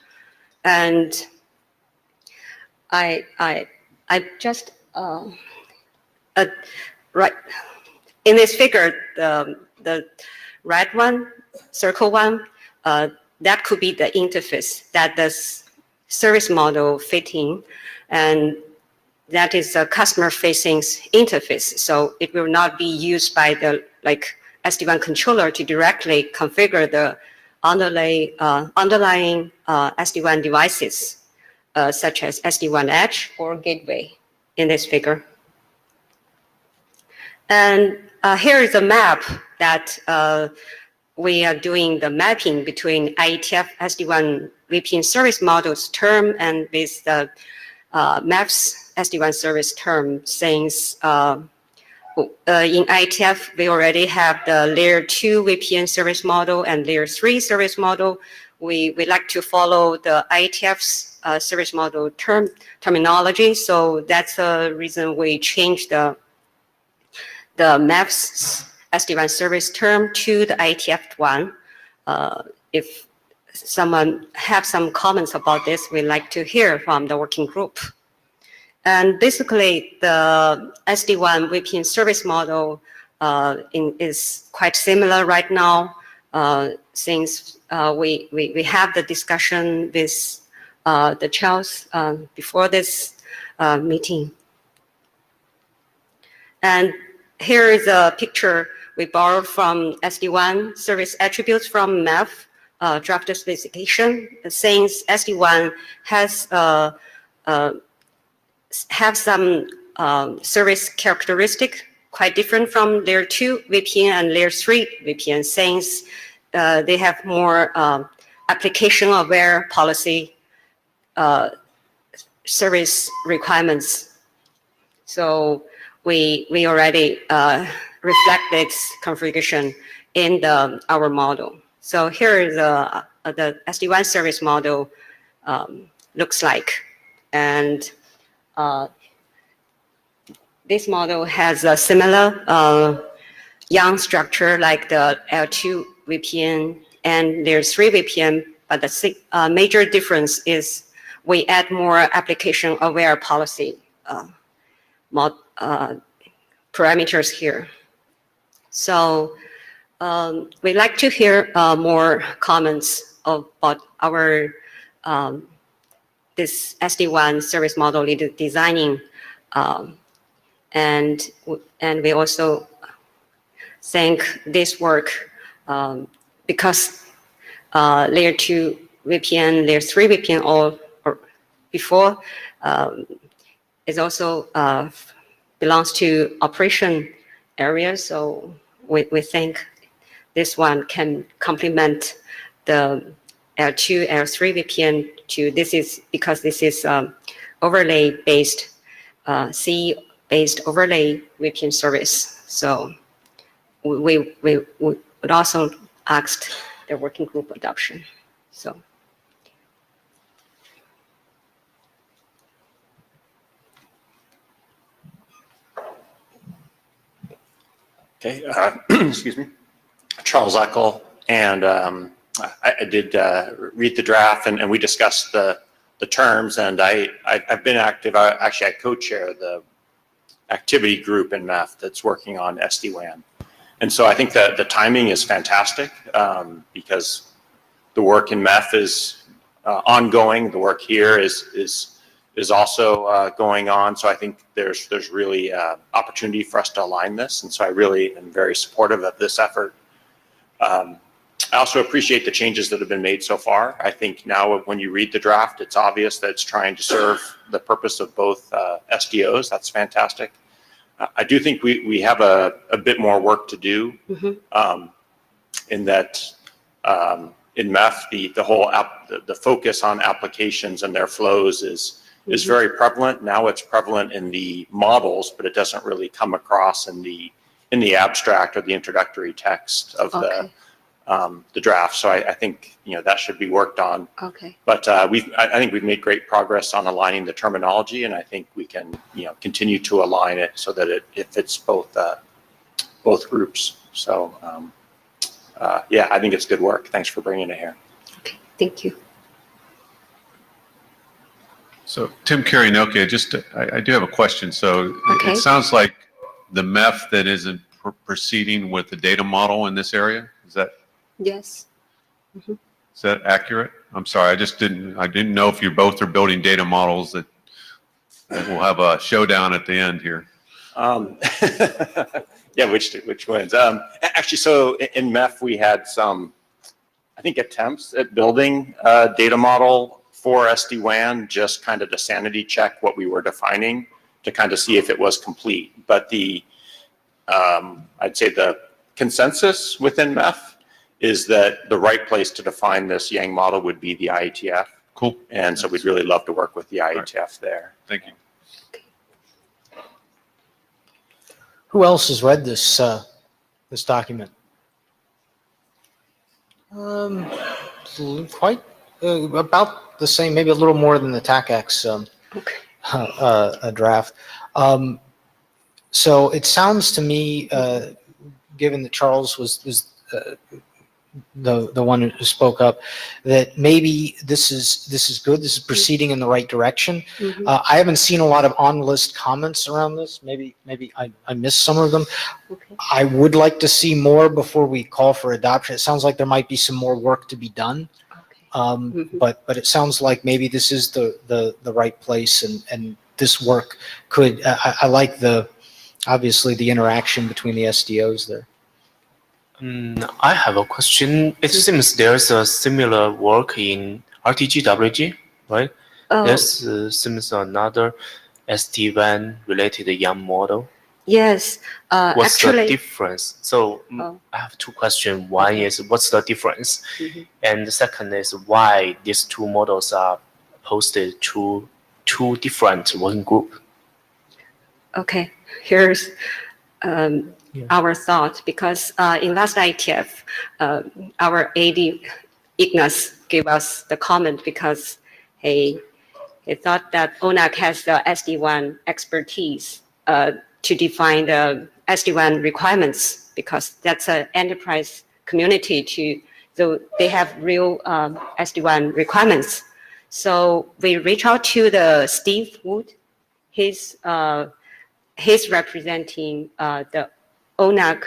And I just right in this figure, the red one, circle one, that could be the interface that the service model fitting, and that is a customer-facing interface. So it will not be used by the SD-WAN controller to directly configure the underlying SD-WAN devices, such as SD-WAN Edge or Gateway in this figure. And here is a map that we are doing the mapping between IETF SD-WAN VPN service models term and with the MAF's SD-WAN service term, since in IETF, we already have the layer 2 VPN service model and layer 3 service model. We like to follow the IETF's service model terminology. So that's the reason we changed the MEF's SD-WAN service term to the IETF one. If someone have some comments about this, we'd like to hear from the working group. And basically, the SD-WAN VPN service model is quite similar right now, since we have the discussion with the Charles before this meeting. And here is a picture we borrowed from SD-WAN service attributes from MEF draft specification. Since SD-WAN has have some service characteristic quite different from layer 2 VPN and layer 3 VPN, since they have more application aware policy service requirements. So we already reflect this configuration in our model. So here is the SD-WAN service model looks like. And this model has a similar YARN structure like the L2 VPN and layer 3 VPN, but the major difference is we add more application-aware policy parameters here. So we'd like to hear more comments about our this SD-WAN service model designing, and we also think this work because layer 2 VPN, layer 3 VPN, or before is also belongs to operation area. So we think this one can complement the L2, L3 VPN to this is because this is overlay based, CE based overlay VPN service. So we would also ask the working group adoption. So. Okay, excuse me, Charles Eckel, and I did read the draft, and we discussed the terms, and I've been active. Actually, I co-chair the activity group in MEF that's working on SD-WAN, and so I think that the timing is fantastic because the work in MEF is ongoing. The work here is also going on. So I think there's really opportunity for us to align this. And so I really am very supportive of this effort. I also appreciate the changes that have been made so far. I think now when you read the draft, it's obvious that it's trying to serve the purpose of both SDOs. That's fantastic. I do think we have a bit more work to do in that in MEF, the whole the focus on applications and their flows is very prevalent. Now it's prevalent in the models, but it doesn't really come across in the abstract or the introductory text of the draft. So I think that should be worked on. Okay. But I think we've made great progress on aligning the terminology, and I think we can continue to align it so that it fits both groups. So yeah, I think it's good work. Thanks for bringing it here. Okay, thank you. So Tim Karinoki, I do have a question. So Okay. it sounds like the MEF that isn't proceeding with the data model in this area, is that Yes. is that accurate? I'm sorry, I didn't know if you both are building data models that will have a showdown at the end here. Yeah, which ones? Actually, so in MEF we had some, I think, attempts at building a data model for SD-WAN, just kind of to sanity check what we were defining to kind of see if it was complete. But I'd say the consensus within MEF is that the right place to define this Yang model would be the IETF. Cool. And so we'd really love to work with the IETF there. Thank you. Who else has read this this document? Quite About the same, maybe a little more than the TACAX draft. So it sounds to me, given that Charles was the one who spoke up, that maybe this is good. This is proceeding in the right direction. I haven't seen a lot of on-list comments around this. Maybe I missed some of them. Okay. I would like to see more before we call for adoption. It sounds like there might be some more work to be done. But it sounds like maybe this is the right place, and this work could. I like obviously the interaction between the SDOs there. I have a question. It seems there's a similar work in RTG-WG, right? There's seems another SD-WAN related YAM model. Yes, What's actually. the difference? So I have two questions. One is what's the difference? And the second is why these two models are posted to two different working groups. Okay, here's our thought, because in last IETF, our AD Ignace gave us the comment because he thought that ONAC has the SD-WAN expertise to define the SD-WAN requirements, because that's an enterprise community so they have real SD-WAN requirements. So we reach out to the Steve Wood. He's representing the ONAC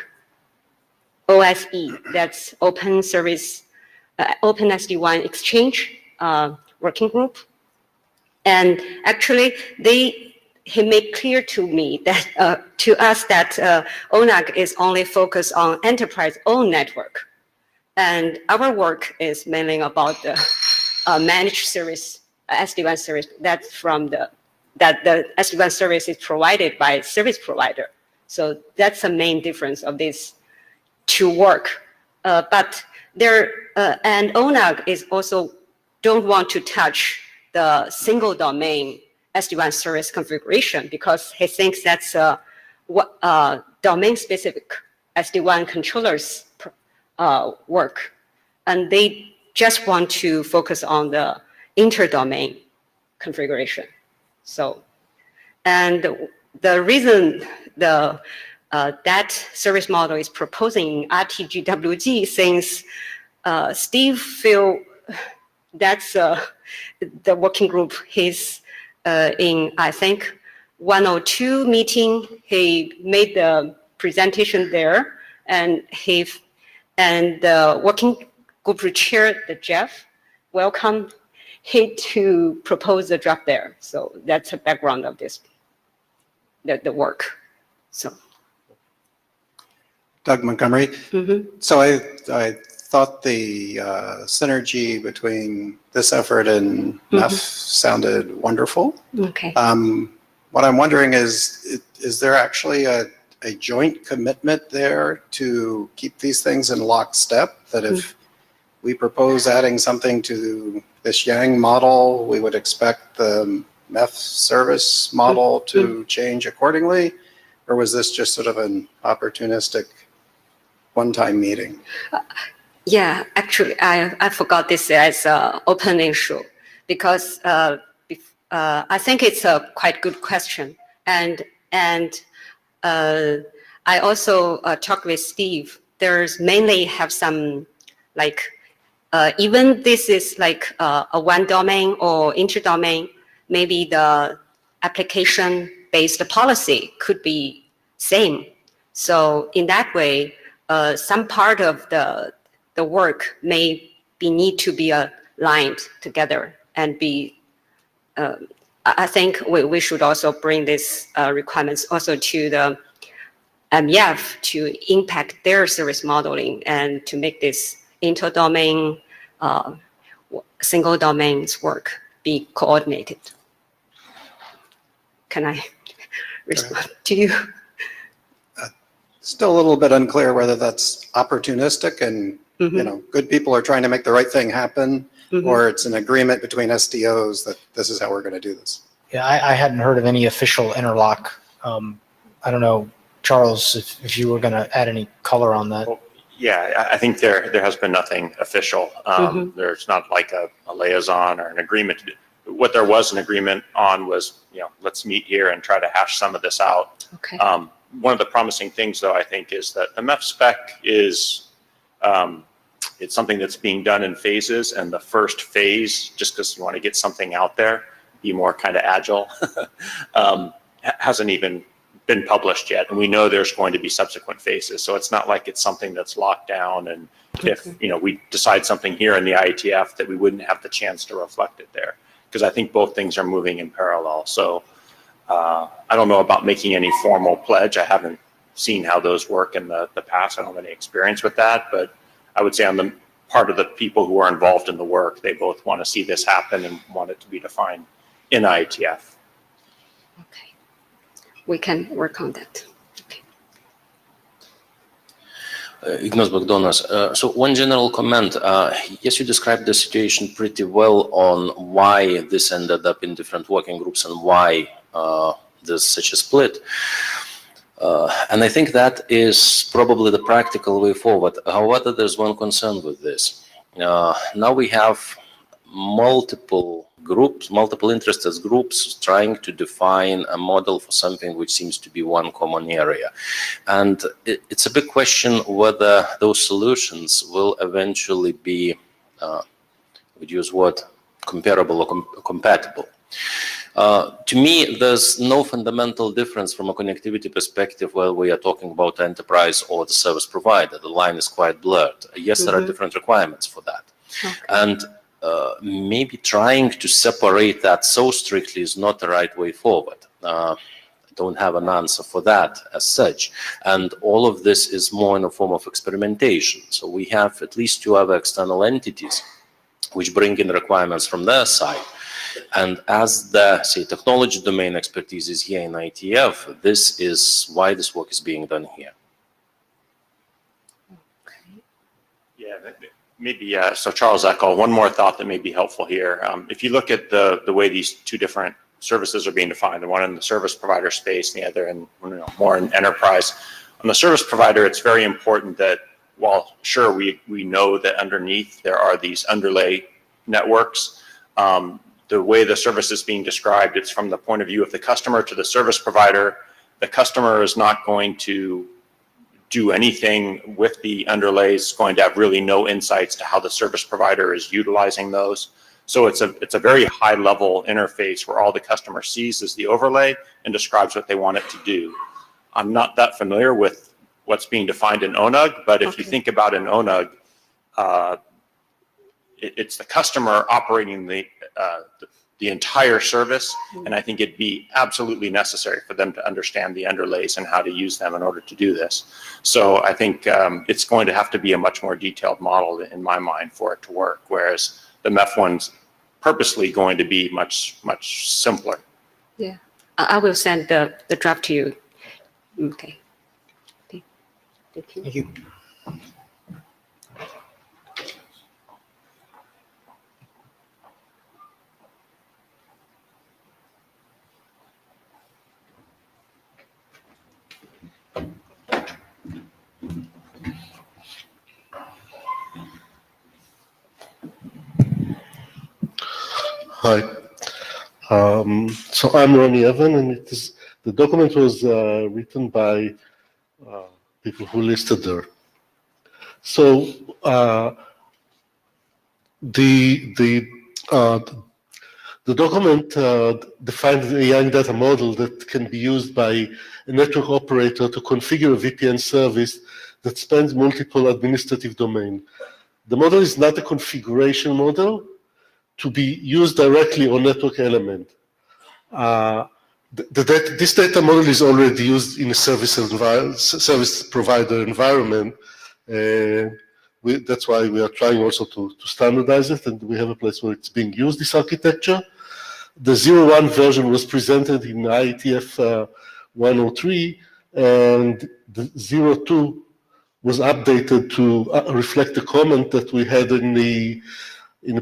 OSE, that's Open Service, Open SD-WAN Exchange working group. And actually, he made clear to me that to us that ONAC is only focused on enterprise-owned network, and our work is mainly about the managed service, SD-WAN service. That's from that the SD-WAN service is provided by service provider. So that's the main difference of these two work. But there and ONAC is also don't want to touch the single domain SD-WAN service configuration, because he thinks that's domain specific SD-WAN controllers work, and they just want to focus on the inter-domain configuration. So, and the reason that service model is proposing RTG-WG, since Steve feel that's the working group he's in, I think, 102 meeting, he made the presentation there, and the working group chair, the Jeff, welcomed him to propose the draft there. So that's the background of this, the work. So. Doug Montgomery. So I thought the synergy between this effort and MEF sounded wonderful. Okay. What I'm wondering is there actually a joint commitment there to keep these things in lockstep, that if we propose adding something to this Yang model, we would expect the MEF service model to change accordingly? Or was this just sort of an opportunistic one-time meeting? Yeah, actually, I forgot this as an open issue, because I think it's a quite good question. And I also talked with Steve. There's mainly have some, like, even this is like a one domain or inter-domain, maybe the application-based policy could be same. So in that way, some part of the work may need to be aligned together and be. I think we should also bring these requirements also to the MEF to impact their service modeling and to make this inter-domain, single domains work be coordinated. Can I respond to you? Still a little bit unclear whether that's opportunistic and good people are trying to make the right thing happen, or it's an agreement between SDOs that this is how we're going to do this. Yeah, I hadn't heard of any official interlock. I don't know, Charles, if you were going to add any color on that. Yeah, I think there has been nothing official. There's not like a liaison or an agreement. What there was an agreement on was, let's meet here and try to hash some of this out. Okay. One of the promising things, though, I think, is that the MEF spec is it's something that's being done in phases, and the first phase, just because you want to get something out there, be more kind of agile, hasn't even been published yet, and we know there's going to be subsequent phases. So it's not like it's something that's locked down, and if we decide something here in the IETF that we wouldn't have the chance to reflect it there, because I think both things are moving in parallel. So I don't know about making any formal pledge. I haven't seen how those work in the past. I don't have any experience with that, but I would say on the part of the people who are involved in the work, they both want to see this happen and want it to be defined in IETF. Okay. We can work on that. Okay. Ignas Bagdonas. So one general comment. Yes, you described the situation pretty well on why this ended up in different working groups and why there's such a split. And I think that is probably the practical way forward. However, there's one concern with this. Now we have multiple groups, multiple interested groups trying to define a model for something which seems to be one common area. And it's a big question whether those solutions will eventually be, would use what, comparable or compatible. To me, there's no fundamental difference from a connectivity perspective whether we are talking about enterprise or the service provider. The line is quite blurred. Yes, there are different requirements for that. Okay. And maybe trying to separate that so strictly is not the right way forward. I don't have an answer for that as such. And all of this is more in a form of experimentation. So we have at least two other external entities which bring in requirements from their side. And as the, say, technology domain expertise is here in IETF, this is why this work is being done here. Yeah, maybe, so Charles Eckel, one more thought that may be helpful here. If you look at the way these two different services are being defined, the one in the service provider space, and the other in more in enterprise. On the service provider, it's very important that while sure we know that underneath there are these underlay networks, the way the service is being described, it's from the point of view of the customer to the service provider. The customer is not going to do anything with the underlays, going to have really no insights to how the service provider is utilizing those. So it's a very high level interface where all the customer sees is the overlay and describes what they want it to do. I'm not that familiar with what's being defined in ONUG, but if you think about an ONUG, it's the customer operating the entire service, and I think it'd be absolutely necessary for them to understand the underlays and how to use them in order to do this. So I think it's going to have to be a much more detailed model in my mind for it to work, whereas the MEF one's purposely going to be much simpler. Yeah, I will send the draft to you. Okay. Thank you. Thank you. Hi. So I'm Ronnie Evan, and the document was written by people who listed there. So the document defines a young data model that can be used by a network operator to configure a VPN service that spans multiple administrative domains. The model is not a configuration model to be used directly on network element. This data model is already used in a service provider environment. That's why we are trying also to standardize it, and we have a place where it's being used, this architecture. The 0.1 version was presented in IETF103, and the 0.2 was updated to reflect the comment that we had in the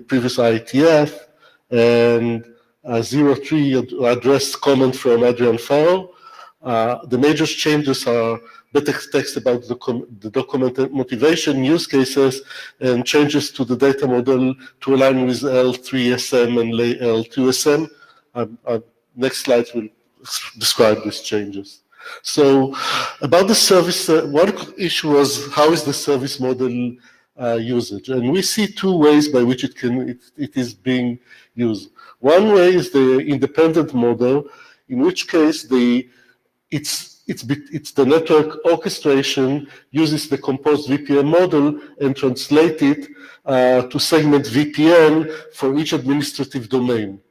previous IETF, and 0.3 addressed comment from Adrian Farrell. The major changes are better text about the document motivation, use cases, and changes to the data model to align with L3SM and L2SM. Next slide will describe these changes. So about the service, one issue was how is the service model usage, and we see two ways by which it is being used. One way is the independent model, in which case it's the network orchestration uses the composed VPN model and translate it to segment VPN for each administrative domain.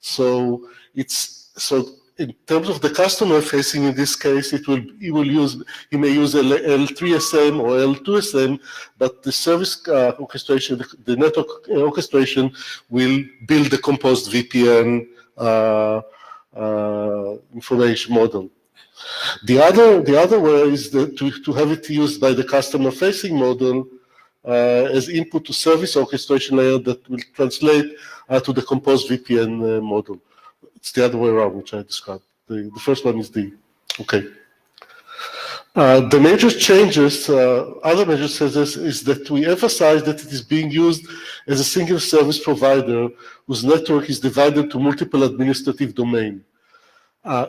So in terms of the customer facing, in this case, he may use L3SM or L2SM, but the service orchestration, the network orchestration will build the composed VPN information model. The other way is to have it used by the customer facing model as input to service orchestration layer that will translate to the composed VPN model. It's the other way around, which I described. The first one is okay. The major changes, other major changes, is that we emphasize that it is being used as a single service provider whose network is divided to multiple administrative domains.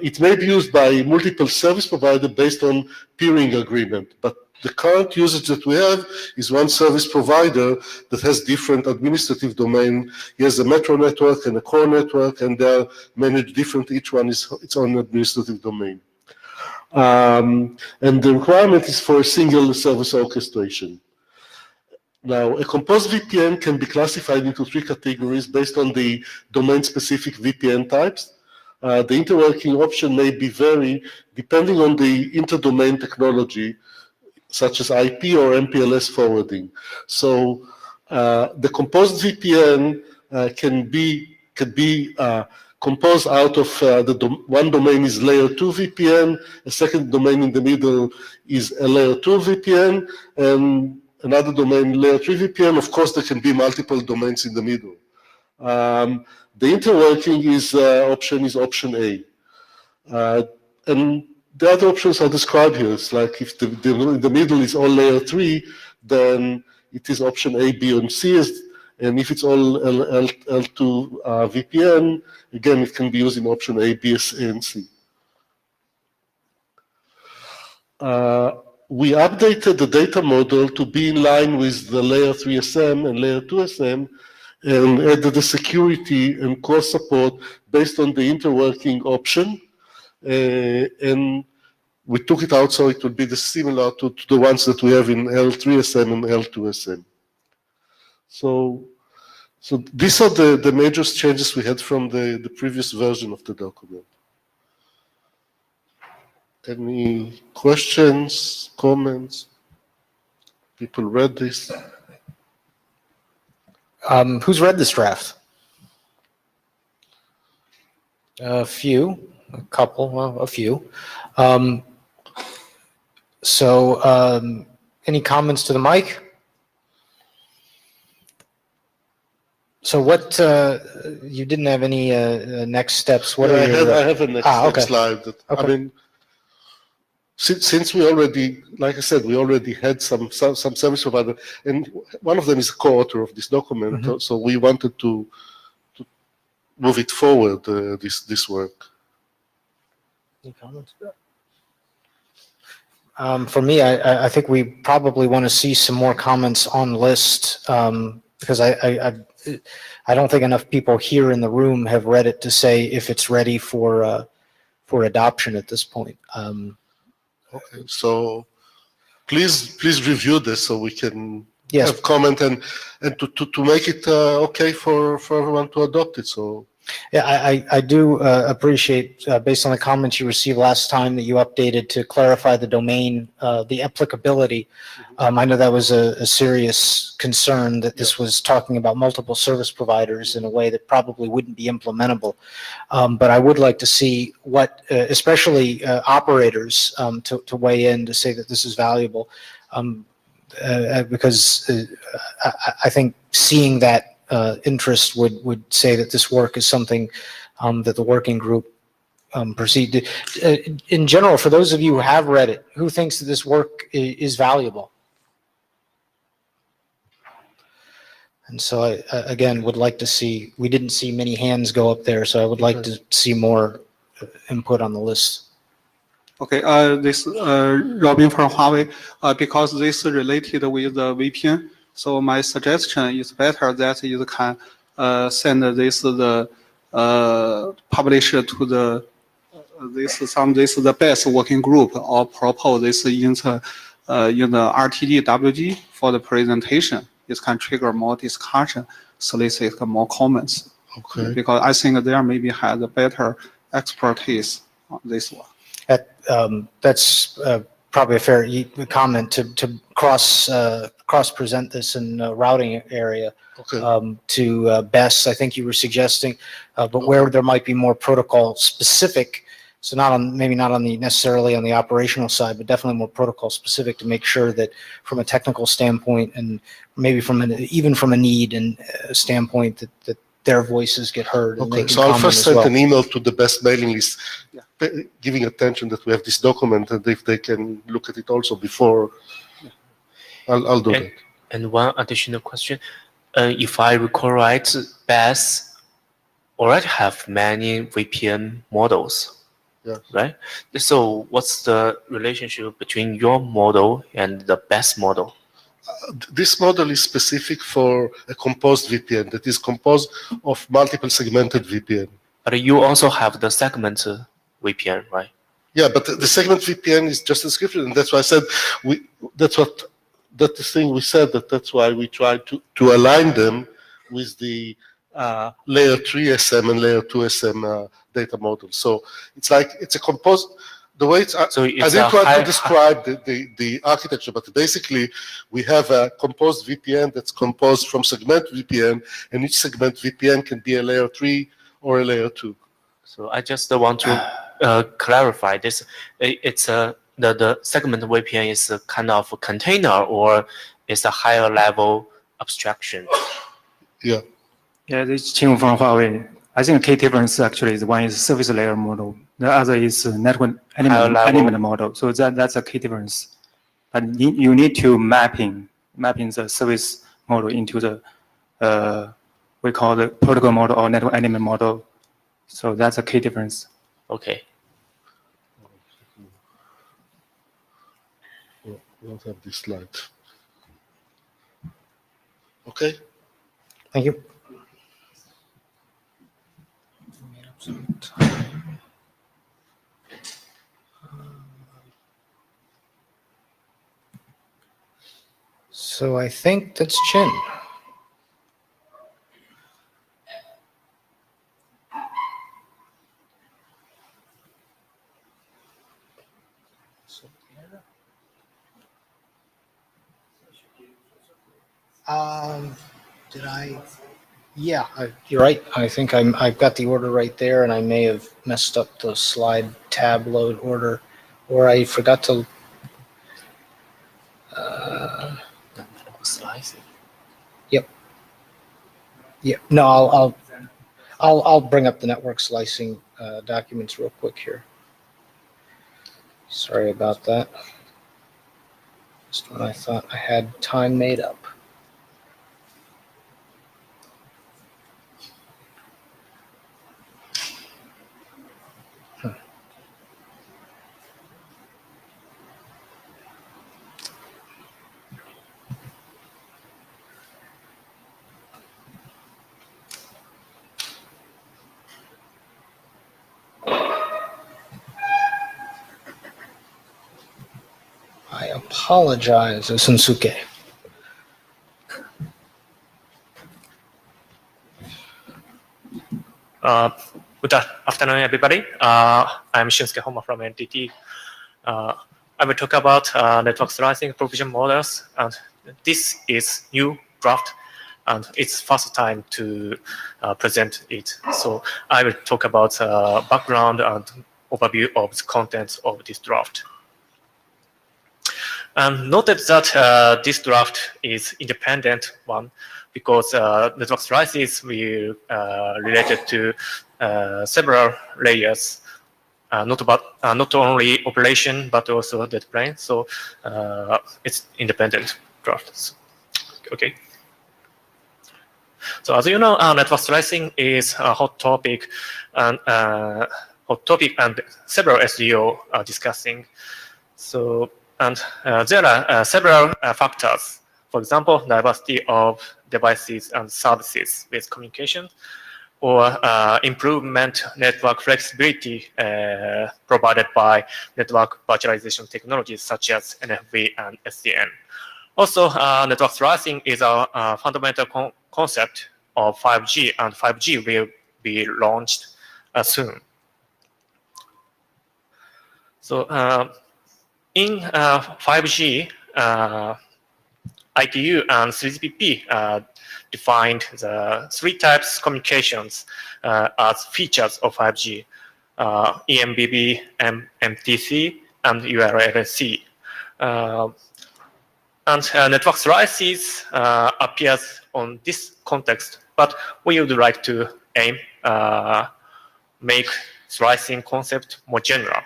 It may be used by multiple service providers based on peering agreement, but the current usage that we have is one service provider that has different administrative domain. He has a metro network and a core network, and they are managed different. Each one is its own administrative domain. And the requirement is for a single service orchestration. Now, a composed VPN can be classified into three categories based on the domain-specific VPN types. The interworking option may vary depending on the interdomain technology, such as IP or MPLS forwarding. So the composed VPN can be composed out of one domain is layer 2 VPN, a second domain in the middle is a layer 2 VPN, and another domain layer 3 VPN. Of course, there can be multiple domains in the middle. The interworking option is option A. And the other options are described here. It's like if the middle is all layer 3, then it is option A, B, and C. And if it's all L2 VPN, again, it can be used in option A, B, and C. We updated the data model to be in line with the layer 3 SM and layer 2 SM, and added the security and cross support based on the interworking option. And we took it out so it would be similar to the ones that we have in L3SM and L2SM. So these are the major changes we had from the previous version of the document. Any questions, comments? People read this? Who's read this draft? A few, a couple, well, a few. Any comments to the mic? So what, you didn't have any next steps. What are your... I have a next slide. I mean, since we already, like I said, we already had some service provider, and one of them is a co-author of this document, so we wanted to move it forward, this work. Any comments? For me, I think we probably want to see some more comments on list, because I don't think enough people here in the room have read it to say if it's ready for adoption at this point. Okay, so please review this so we can have comment and to make it okay for everyone to adopt it. So yeah, I do appreciate, based on the comments you received last time, that you updated to clarify the domain, the applicability. I know that was a serious concern that this was talking about multiple service providers in a way that probably wouldn't be implementable. But I would like to see what, especially operators, to weigh in to say that this is valuable, because I think seeing that interest would say that this work is something that the working group proceed. In general, for those of you who have read it, who thinks that this work is valuable? And so I, again, would like to see, we didn't see many hands go up there, so I would like to see more input on the list. Okay, this Robin from Huawei, because this is related with the VPN, so my suggestion is better that you can send this publish to the this the best working group or propose this in the RTD WG for the presentation. It can trigger more discussion, solicit more comments. Okay. Because I think there maybe has a better expertise on this one. That's probably a fair comment to cross present this in the routing area. Okay. To Bess, I think you were suggesting, but where there might be more protocol specific, so maybe not on the necessarily on the operational side, but definitely more protocol specific to make sure that from a technical standpoint and maybe even from a need and standpoint that their voices get heard. And Okay, they can so I'll comment first as send well. an email to the best mailing list, giving attention that we have this document, and if they can look at it also before, I'll do that. And one additional question. If I recall right, Bess already have many VPN models, yes. Right? So what's the relationship between your model and the Bess model? This model is specific for a composed VPN that is composed of multiple segmented VPN. But you also have the segment VPN, right? Yeah, but the segment VPN is just a description, and that's why I said that's the thing we said, that's why we tried to align them with the layer 3 SM and layer 2 SM data model. So it's like it's a composed. The way I didn't try to describe the architecture, but basically we have a composed VPN that's composed from segment VPN, and each segment VPN can be a layer 3 or a layer 2. So I just want to clarify this. It's the segment VPN is a kind of a container, or it's a higher level abstraction. Yeah. Yeah, this is Qing from Huawei. I think a key difference actually is one is service layer model. The other is network element model. So that's a key difference. But you need to mapping the service model into the we call the protocol model or network element model. So that's a key difference. Okay. We don't have this slide. Okay. Thank you. So I think that's Chin. Did I? Yeah, you're right. I think I've got the order right there, and I may have messed up the slide tab load order, or I forgot to. Slicing. Yep. Yep. No, I'll bring up the network slicing documents real quick here. Sorry about that. Just when I thought I had time made up. I apologize, Sunsuke. Good afternoon, everybody. I'm Shinsuke Homa from NTT. I will talk about network slicing provision models, and this is new draft, and it's first time to present it. So I will talk about background and overview of the contents of this draft. Noted that this draft is independent one because network slices will related to several layers not only operation but also data plane. So it's independent drafts. Okay. So as you know, network slicing is a hot topic, and several SDO are discussing. So there are several factors. For example, diversity of devices and services with communication, or improvement network flexibility provided by network virtualization technologies such as NFV and SDN. Also, network slicing is a fundamental concept of 5G, and 5G will be launched soon. So in 5G, ITU and 3GPP defined the 3 types communications as features of 5G, EMBB, MTC, and URLC. And network slices appears on this context, but we would like to aim make slicing concept more general,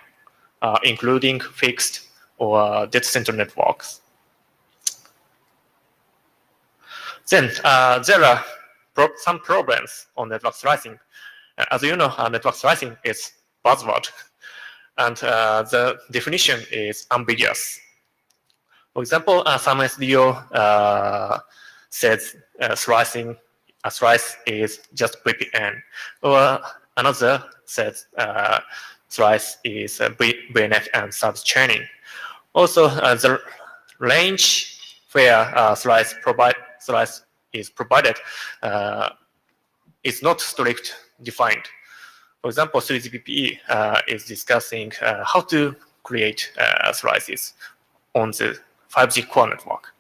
including fixed or data center networks. Then there are some problems on network slicing. As you know, network slicing is buzzword, and the definition is ambiguous. For example, some SDO says a slice is just VPN, or another says slice is VNF and service chaining. Also, the range where slice is provided is not strict defined. For example, 3GPP is discussing how to create slices on the 5G core network.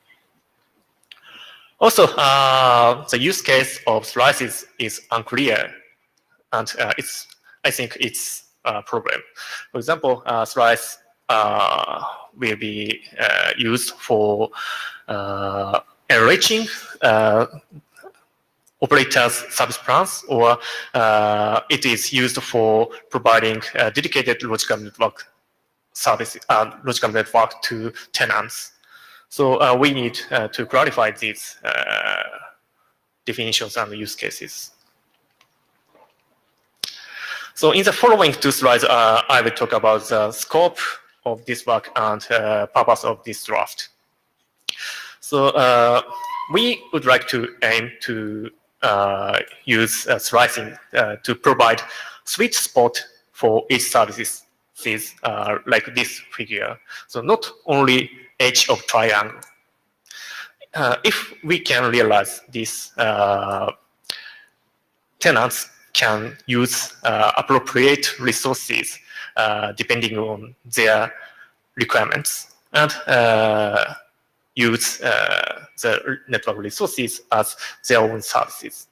Also, the use case of slices is unclear, and I think it's a problem. For example, slice will be used for enriching operators' service plans, or it is used for providing dedicated logical network service, logical network to tenants. So we need to clarify these definitions and use cases. So in the following 2 slides, I will talk about the scope of this work and purpose of this draft. So we would like to aim to use slicing to provide sweet spot for each services, like this figure. So not only edge of triangle. If we can realize this, tenants can use appropriate resources depending on their requirements, and use the network resources as their own services.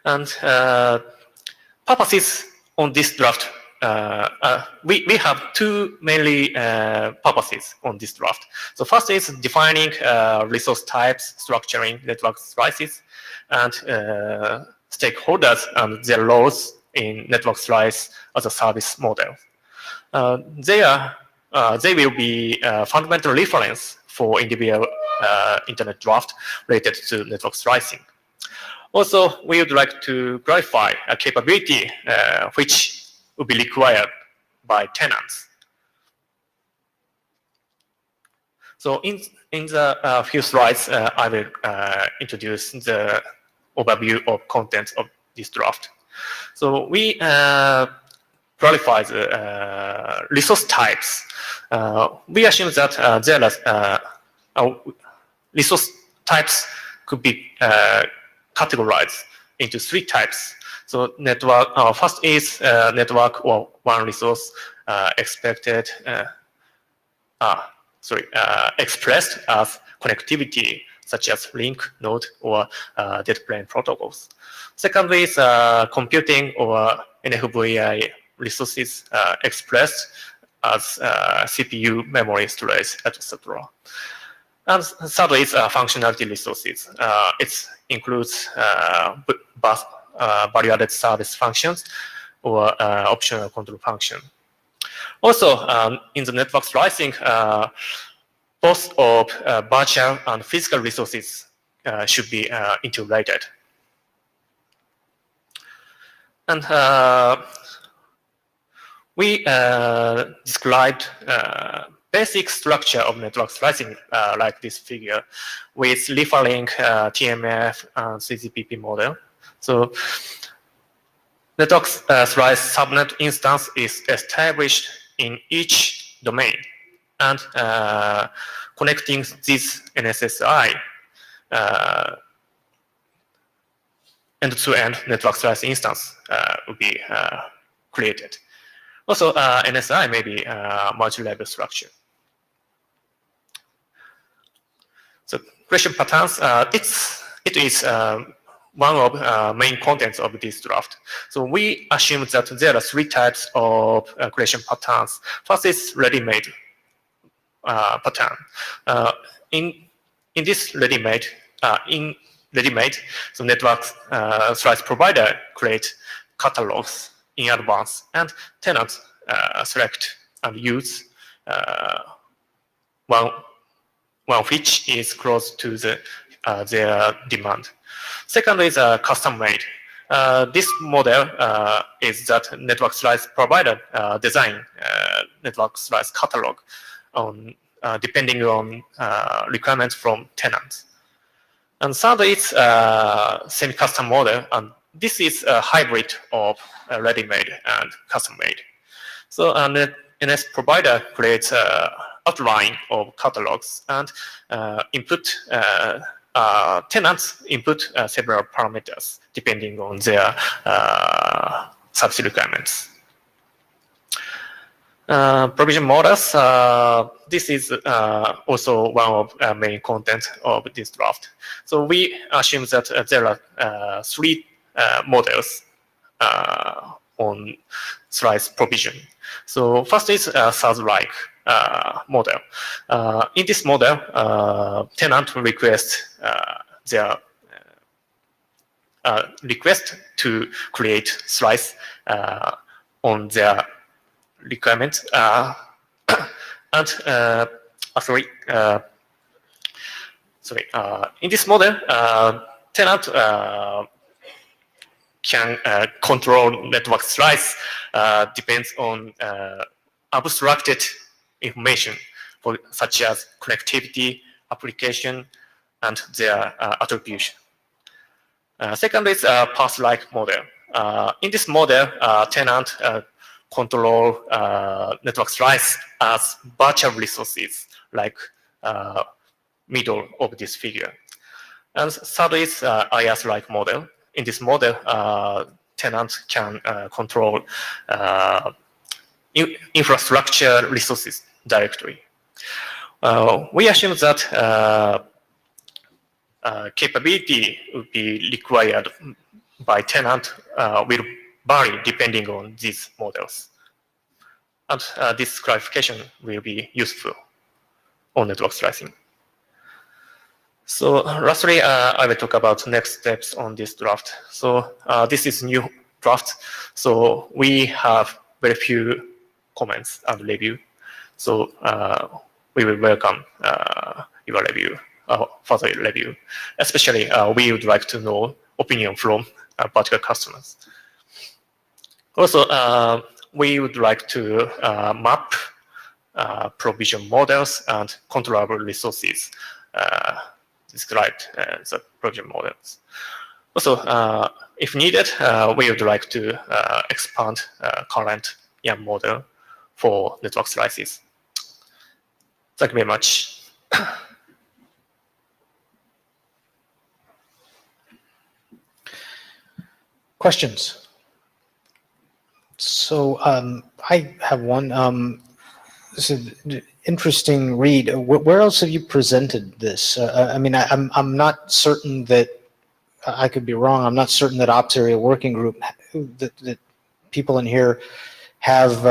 And purposes on this draft, we have 2 mainly purposes on this draft. So first is defining resource types, structuring network slices, and stakeholders and their roles in network slice as a service model. They will be fundamental reference for individual internet draft related to network slicing. Also, we would like to clarify a capability which will be required by tenants. So in the few slides, I will introduce the overview of content of this draft. So we clarify the resource types. We assume that there are resource types could be categorized into 3 types. So network, first is network or one resource expressed as connectivity, such as link, node, or data plane protocols. Second is computing or NFVI resources expressed as CPU, memory, storage, etc. And third is functionality resources. It includes value-added service functions or optional control function. Also, in the network slicing, both of virtual and physical resources should be integrated. And we described basic structure of network slicing like this figure with referring TMF and CCPP model. So network slice subnet instance is established in each domain, and connecting this NSSI end-to-end network slice instance will be created. Also, NSI may be multi-level structure. So creation patterns, it is one of main contents of this draft. So we assume that there are 3 types of creation patterns. First is ready-made pattern. In this ready-made, so network slice provider create catalogs in advance, and tenants select and use one of which is close to their demand. Second is custom-made. This model is that network slice provider design network slice catalog on depending on requirements from tenants. And third is semi-custom model, and this is a hybrid of ready-made and custom-made. So NS provider creates outline of catalogs, and tenants input several parameters depending on their service requirements. Provision models, this is also one of main content of this draft. So we assume that there are 3 models on slice provision. So first is SaaS-like model. In this model, tenant requests their request to create slice on their requirements, and in this model, tenant can control network slice depends on abstracted information, such as connectivity, application, and their attribution. Second is a path-like model. In this model, tenant control network slice as virtual resources, like middle of this figure. And third is IaaS-like model. In this model, tenants can control infrastructure resources directly. We assume that capability would be required by tenant will vary depending on these models. And this clarification will be useful on network slicing. So lastly, I will talk about next steps on this draft. So this is new draft. So we have very few comments and review. So we will welcome your review, further review. Especially, we would like to know opinion from particular customers. Also, we would like to map provision models and controllable resources described the provision models. Also, if needed, we would like to expand current YAM model for network slices. Thank you very much. Questions? So I have one. This is an interesting read. Where else have you presented this? I mean, I'm not certain that, I could be wrong, I'm not certain that Ops Area Working Group, that people in here have,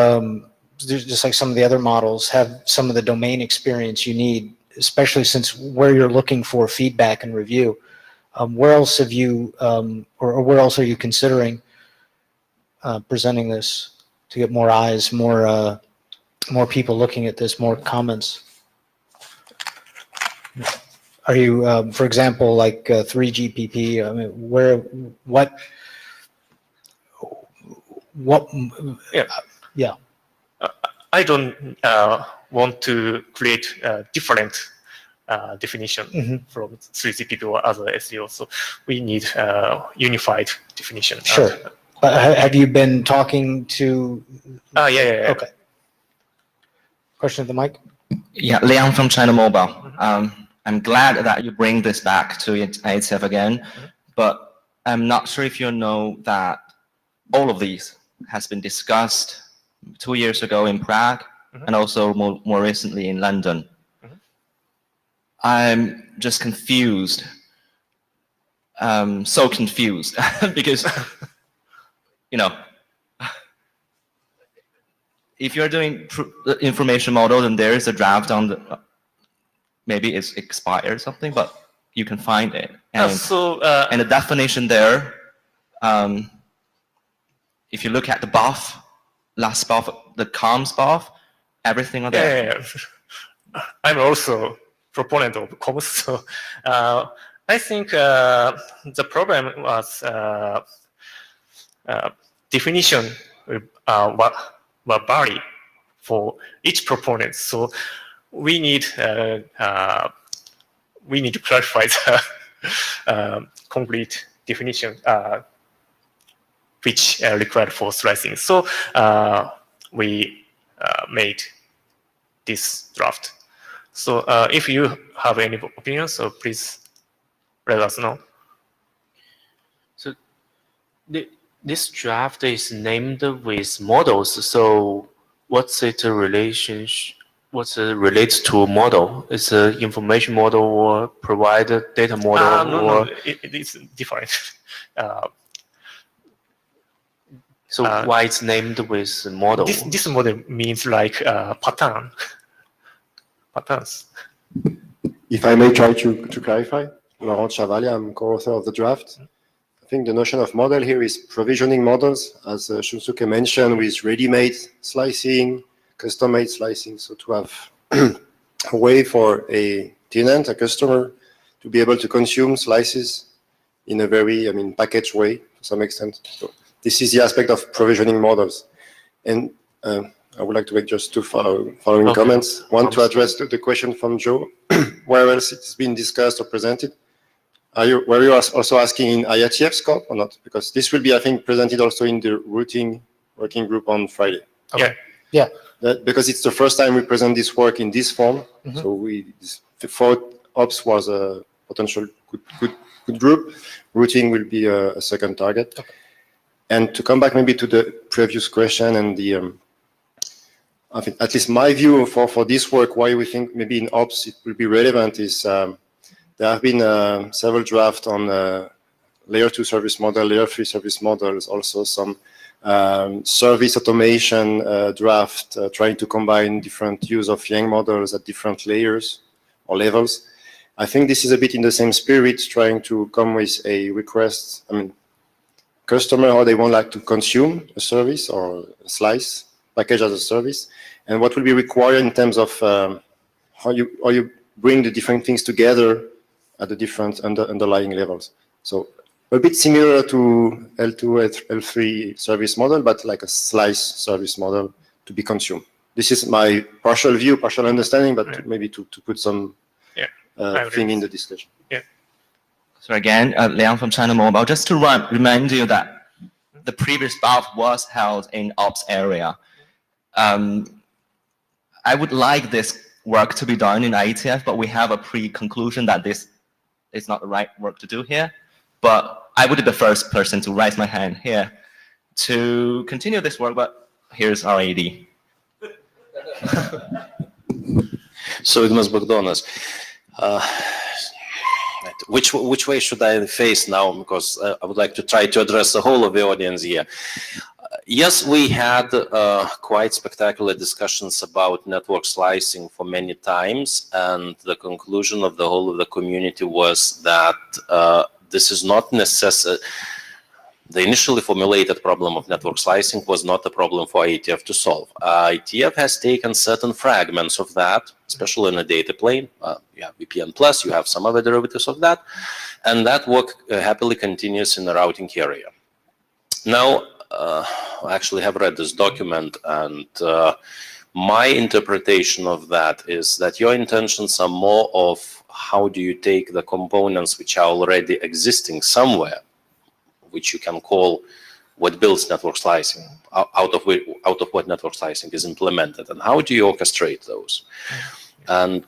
just like some of the other models, have some of the domain experience you need, especially since where you're looking for feedback and review. Where else have you, or where else are you considering presenting this to get more eyes, more people looking at this, more comments? Are you, for example, like 3GPP? I mean, what? Yeah. I don't want to create a different definition from 3GPP or other SEO. So we need a unified definition. Sure. Have you been talking to? Yeah. Okay. Question at the mic? Yeah, Liang from China Mobile. I'm glad that you bring this back to IETF again, but I'm not sure if you know that all of these has been discussed 2 years ago in Prague and also more recently in London. I'm just confused. So confused because, you know, if you're doing the information model, then there is a draft on the, maybe it's expired or something, but you can find it. And, and the definition there, if you look at the BOF, last BOF, the comms BOF, everything on there. Yeah. I'm also proponent of comms, so I think the problem was definition will vary for each proponent. So we need to clarify the complete definition which required for slicing. So we made this draft. So if you have any opinions, so please let us know. So this draft is named with models. So what's it relationship? What's it relates to model? It's an information model or provide a data model? No, it's different. So why it's named with model? This model means like patterns. If I may try to clarify, Laurent Chavalia, I'm co-author of the draft. I think the notion of model here is provisioning models, as Shunsuke mentioned, with ready-made slicing, custom-made slicing. So to have a way for a tenant, a customer, to be able to consume slices in a very, packaged way to some extent. So this is the aspect of provisioning models. And I would like to make just two following comments. One, to address the question from Joe, where else it's been discussed or presented. Were you also asking in IETF scope or not? Because this will be, I think, presented also in the routing working group on Friday. Okay. Yeah. Because it's the first time we present this work in this form. So the 4 ops was a potential good group. Routing will be a second target. Okay. And to come back maybe to the previous question and the, I think at least my view for this work, why we think maybe in ops it will be relevant is there have been several drafts on layer 2 service model, layer 3 service models, also some service automation draft trying to combine different use of Yang models at different layers or levels. I think this is a bit in the same spirit, trying to come with a request, customer, how they want like to consume a service or a slice, package as a service, and what will be required in terms of how you bring the different things together at the different underlying levels. So a bit similar to L2, L3 service model, but like a slice service model to be consumed. This is my partial view, partial understanding, but maybe to put some thing in the discussion. Yeah. So again, Liang from China Mobile, just to remind you that the previous bout was held in ops area. I would like this work to be done in IETF, but we have a pre-conclusion that this is not the right work to do here. But I would be the first person to raise my hand here to continue this work, but here's our AD. So it was Bogdanas. Which way should I face now? Because I would like to try to address the whole of the audience here. Yes, we had quite spectacular discussions about network slicing for many times, and the conclusion of the whole of the community was that this is not necessary. The initially formulated problem of network slicing was not a problem for IETF to solve. IETF has taken certain fragments of that, especially in a data plane. You have VPN plus, you have some other derivatives of that, and that work happily continues in the routing area. Now, I actually have read this document, and my interpretation of that is that your intentions are more of how do you take the components which are already existing somewhere, which you can call what builds network slicing, out of what network slicing is implemented, and how do you orchestrate those? And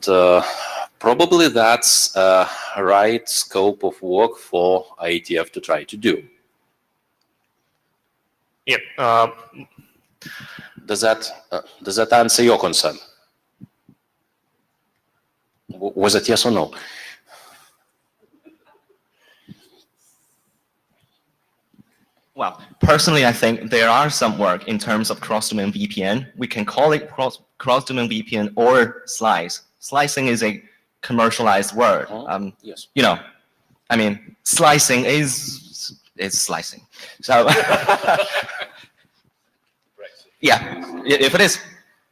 probably that's a right scope of work for IETF to try to do. Yep. Does that answer your concern? Was it yes or no? Well, personally, I think there are some work in terms of cross-domain VPN. We can call it cross-domain VPN or slice. Slicing is a commercialized word. Yes. You know, I mean, slicing is slicing. So, yeah, if it is,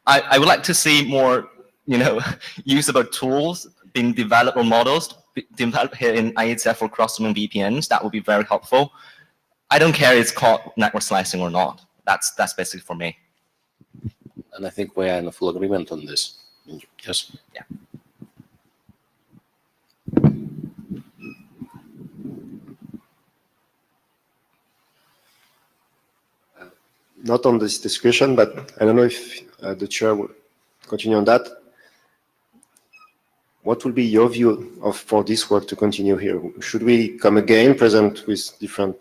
I would like to see more, you know, usable tools being developed or models developed here in IETF for cross-domain VPNs. That would be very helpful. I don't care if it's called network slicing or not. That's basically for me. And I think we are in full agreement on this. Yes. Yeah. Not on this discussion, but I don't know if the chair will continue on that. What will be your view for this work to continue here? Should we come again, present with different,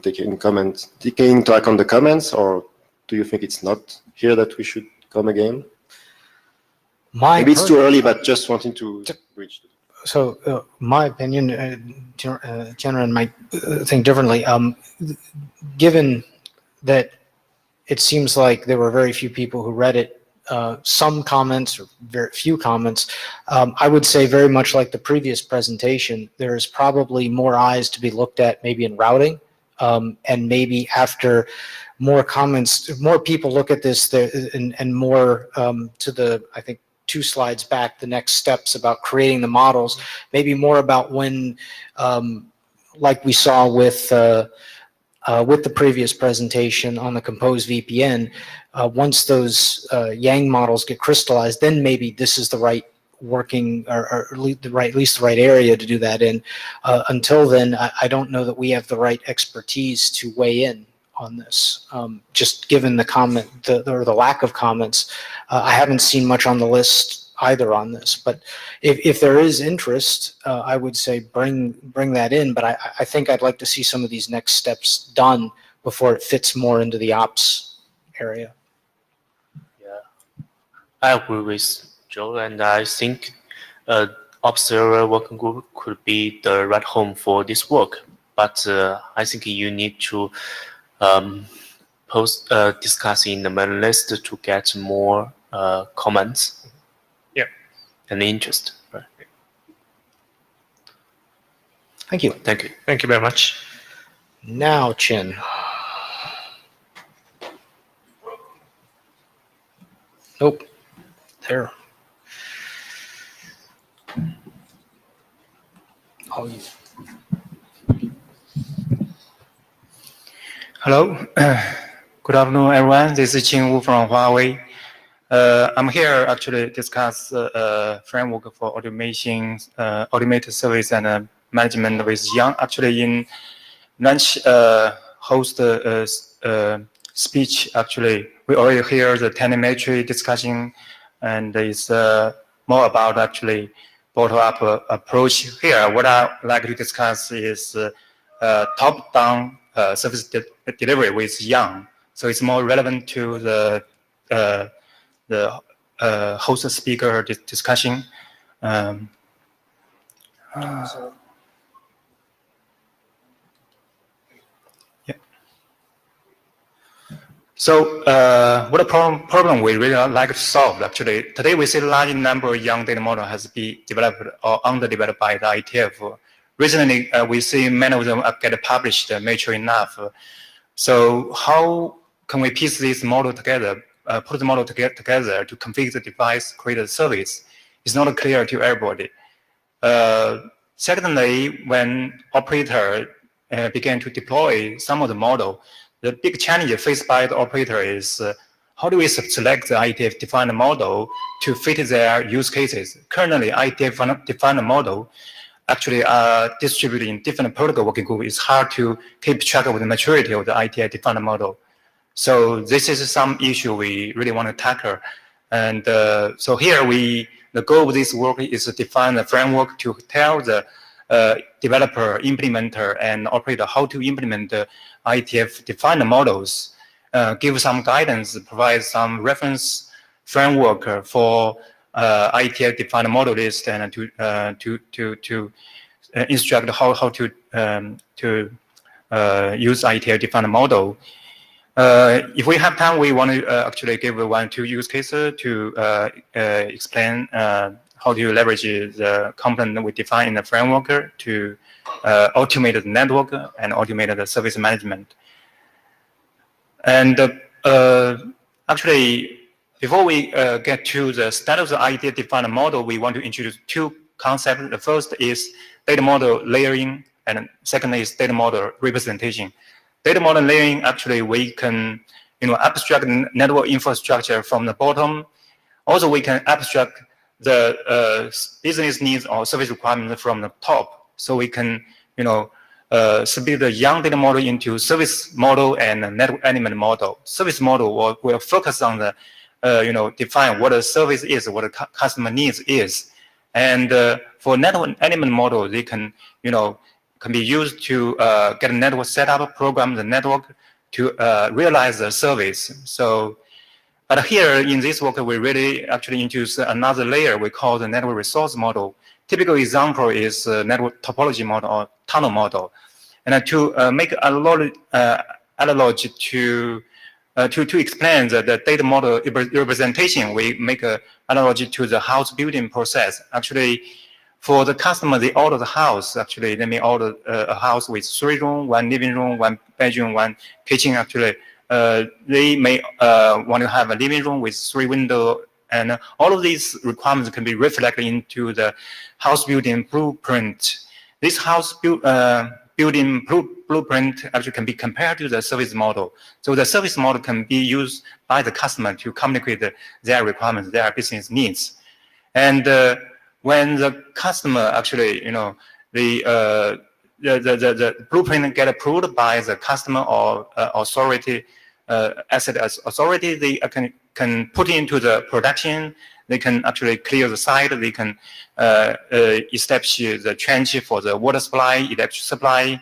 taking into account the comments, or do you think it's not here that we should come again? Maybe it's too early, but just wanting to reach. So my opinion, General might think differently. Given that it seems like there were very few people who read it, some comments or very few comments, I would say very much like the previous presentation, there's probably more eyes to be looked at maybe in routing, and maybe after more comments, more people look at this and more to the, I think, 2 slides back, the next steps about creating the models, maybe more about when, like we saw with the previous presentation on the composed VPN, once those Yang models get crystallized, then maybe this is the right working or at least the right area to do that in. Until then, I don't know that we have the right expertise to weigh in on this. Just given the comment or the lack of comments, I haven't seen much on the list either on this. But if there is interest, I would say bring that in. But I think I'd like to see some of these next steps done before it fits more into the ops area. I agree with Joe, and I think Ops Server Working Group could be the right home for this work. But I think you need to discuss in the main list to get more comments. Yeah. And interest. Right. Thank you. Thank you. Thank you very much. Now, Chin. Nope. There. Oh, Hello. Good afternoon, everyone. This is Qing Wu from Huawei. I'm here actually to discuss a framework for automation, automated service and management with Yang. Actually, in lunch host speech, actually, we already hear the telemetry discussion, and it's more about actually bottom-up approach here. What I'd like to discuss is top-down service delivery with Yang. So it's more relevant to the host speaker discussion. So what a problem we really like to solve actually. Today we see a large number of Yang data model has been developed or underdeveloped by the IETF recently we see many of them get published, mature enough. So how can we piece this model together, put the model together to configure the device, create a service? It's not clear to everybody. Secondly, when operator began to deploy some of the model, the big challenge faced by the operator is how do we select the IETF-defined model to fit their use cases? Currently, IETF-defined model actually are distributed in different protocol working groups. It's hard to keep track of the maturity of the IETF-defined model. So this is some issue we really want to tackle. And so here the goal of this work is to define a framework to tell the developer, implementer, and operator how to implement the IETF-defined models, give some guidance, provide some reference framework for IETF-defined model list, and to instruct how to use IETF-defined model. If we have time, we want to actually give 1 or 2 use cases to explain how to leverage the component we define in the framework to automate the network and automate the service management. And actually, before we get to the status of the IETF-defined model, we want to introduce 2 concepts. The first is data model layering, and second is data model representation. Data model layering, actually, we can abstract network infrastructure from the bottom. Also, we can abstract the business needs or service requirements from the top. So we can, split the young data model into service model and network element model. Service model will focus on the, define what a service is, what a customer needs is. And for network element model, they can, can be used to get a network set up, program the network to realize the service. So, but here in this work, we really actually introduce another layer we call the network resource model. Typical example is network topology model or tunnel model. And to make analogy to explain the data model representation, we make an analogy to the house building process. Actually, for the customer, they order the house. Actually, they may order a house with 3 rooms, 1 living room, 1 bedroom, 1 kitchen. Actually, they may want to have a living room with 3 windows, and all of these requirements can be reflected into the house building blueprint. This house building blueprint actually can be compared to the service model. So the service model can be used by the customer to communicate their requirements, their business needs. And when the customer actually, the blueprint get approved by the customer or authority, asset authority, they can put it into the production. They can actually clear the site. They can establish the trench for the water supply, electric supply.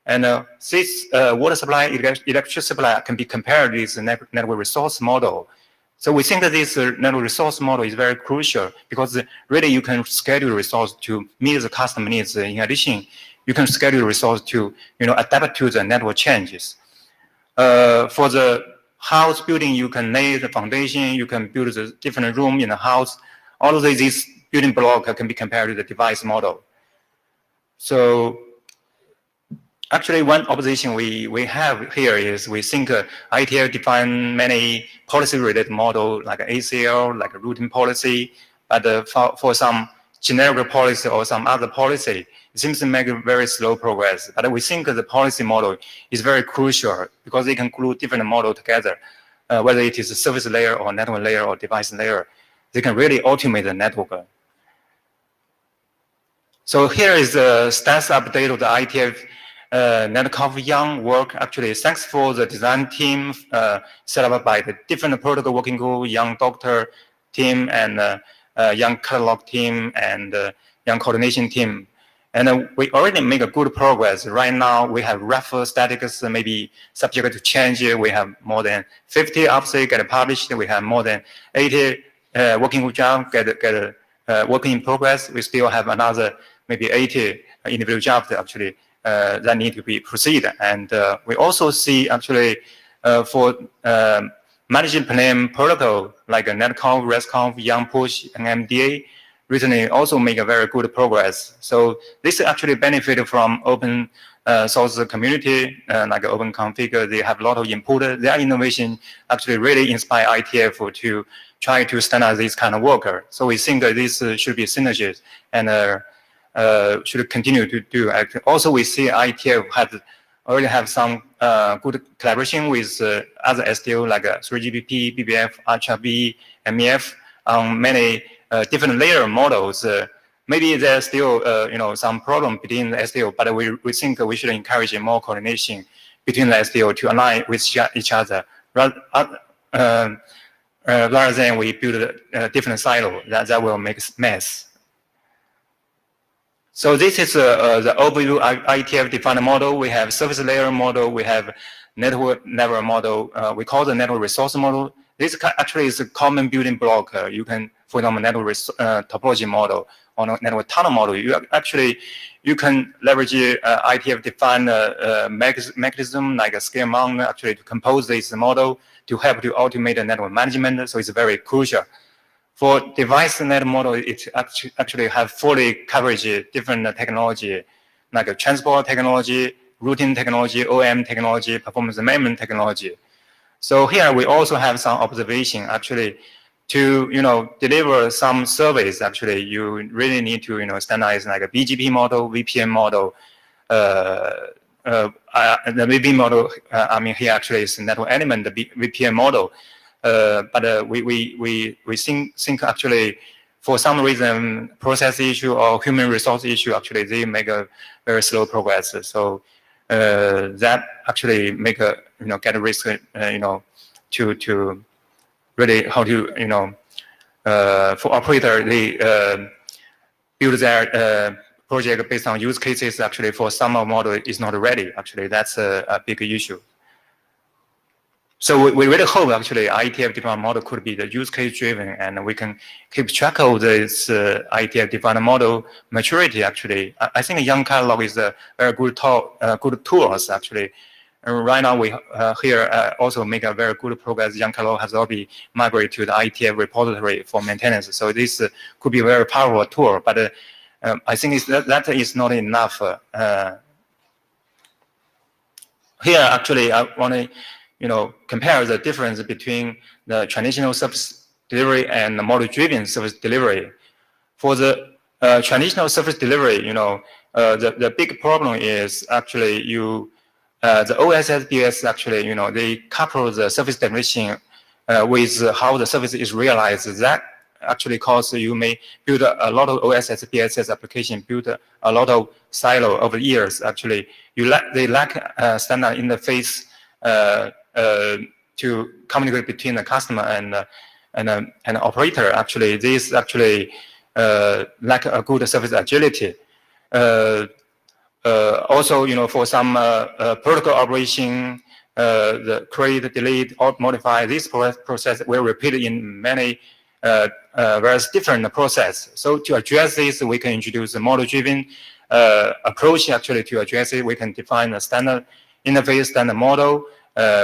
And this water supply, electric supply can be compared with the network resource model. So we think that this network resource model is very crucial because really you can schedule resource to meet the customer needs. In addition, you can schedule resource to adapt to the network changes. For the house building, you can lay the foundation, you can build the different room in the house. All of these building blocks can be compared to the device model. So actually, one opposition we have here is we think IETF define many policy-related model like ACL, like a routing policy, but for some generic policy or some other policy, it seems to make very slow progress. But we think the policy model is very crucial because they can glue different models together, whether it is a service layer or network layer or device layer. They can really automate the network. So here is the status update of the IETF Netcom young work. Actually, thanks for the design team set up by the different protocol working group, young doctor team, and young catalog team, and young coordination team. And we already make a good progress. Right now, we have rough statistics, maybe subject to change. We have more than 50 OPSAWG get published. We have more than 80 working group jobs get working in progress. We still have another maybe 80 individual jobs actually that need to be proceeded. And we also see actually for management plan protocol like Netcom, RESTConf, Young Push, and MDA, recently also make a very good progress. So this actually benefit from open source community, like open config. They have a lot of input. Their innovation actually really inspire IETF to try to standardize this kind of work. So we think that this should be synergies and should continue to do. Also, we see IETF already have some good collaboration with other SDO like 3GPP, BBF, RCHB, MEF on many different layer models. Maybe there's still some problem between the SDO, but we think we should encourage more coordination between the SDO to align with each other rather than we build a different silo that will make mess. So this is the overview IETF defined model. We have service layer model. We have network model. We call the network resource model. This actually is a common building block. You can, for example, network topology model or network tunnel model. You can leverage IETF defined mechanism like a scale amount actually to compose this model to help to automate the network management. So it's very crucial. For device net model, it actually have fully coverage different technology, like a transport technology, routing technology, OM technology, performance management technology. So here we also have some observation actually to deliver some service. Actually, you really need to standardize like a BGP model, VPN model. The VPN model, I mean here actually is network element, the VPN model. But we think actually for some reason process issue or human resource issue actually they make a very slow progress. So that actually make a get a risk to really how to for operator they build their project based on use cases. Actually for some model is not ready. Actually that's a big issue. So we really hope actually IETF defined model could be the use case driven, and we can keep track of this IETF defined model maturity. Actually, I think Young Catalog is a very good tools actually. And right now we here also make a very good progress. Young Catalog has already migrated to the IETF repository for maintenance. So this could be a very powerful tool, but I think that is not enough. Here actually I want to compare the difference between the traditional service delivery and the model-driven service delivery. For the traditional service delivery, the big problem is actually the OSS/BS actually, they couple the service definition with how the service is realized. That actually causes you may build a lot of OSS/BSS application, build a lot of silo over years. Actually, they lack standard interface to communicate between the customer and operator. Actually, this actually lack a good service agility. Also, for some protocol operation, the create, delete, or modify, this process will repeat in many various different process. So to address this, we can introduce a model-driven approach. Actually, to address it, we can define a standard interface, standard model.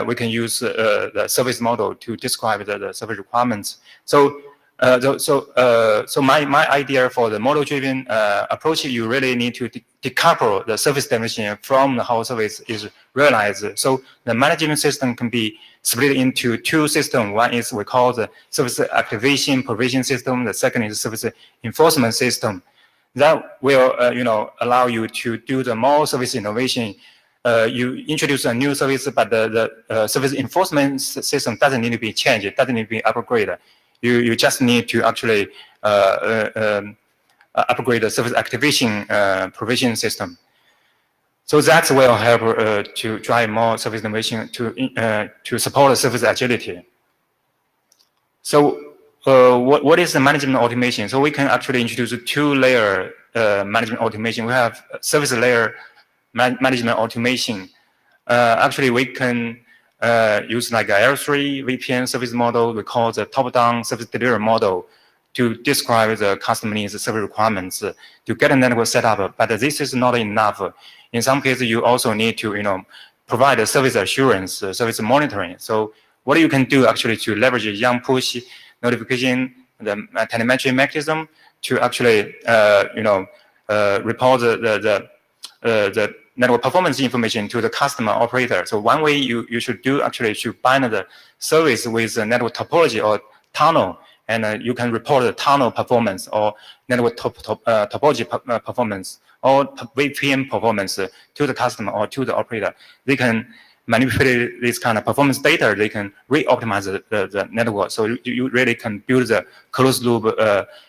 We can use the service model to describe the service requirements. So my idea for the model-driven approach, you really need to decouple the service definition from how service is realized. So the management system can be split into two systems. One is we call the service activation provision system. The second is service enforcement system. That will allow you to do the more service innovation. You introduce a new service, but the service enforcement system doesn't need to be changed. It doesn't need to be upgraded. You just need to actually upgrade the service activation provision system. So that will help to drive more service innovation to support the service agility. So what is the management automation? So we can actually introduce a two-layer management automation. We have service layer management automation. Actually, we can use like a L3 VPN service model. We call the top-down service delivery model to describe the customer needs, the service requirements to get a network set up. But this is not enough. In some cases, you also need to provide a service assurance, service monitoring. So what you can do actually to leverage young push notification, the telemetry mechanism to actually, report the network performance information to the customer operator. So one way you should do actually to bind the service with the network topology or tunnel, and you can report the tunnel performance or network topology performance or VPN performance to the customer or to the operator. They can manipulate this kind of performance data. They can re-optimize the network. So you really can build the closed loop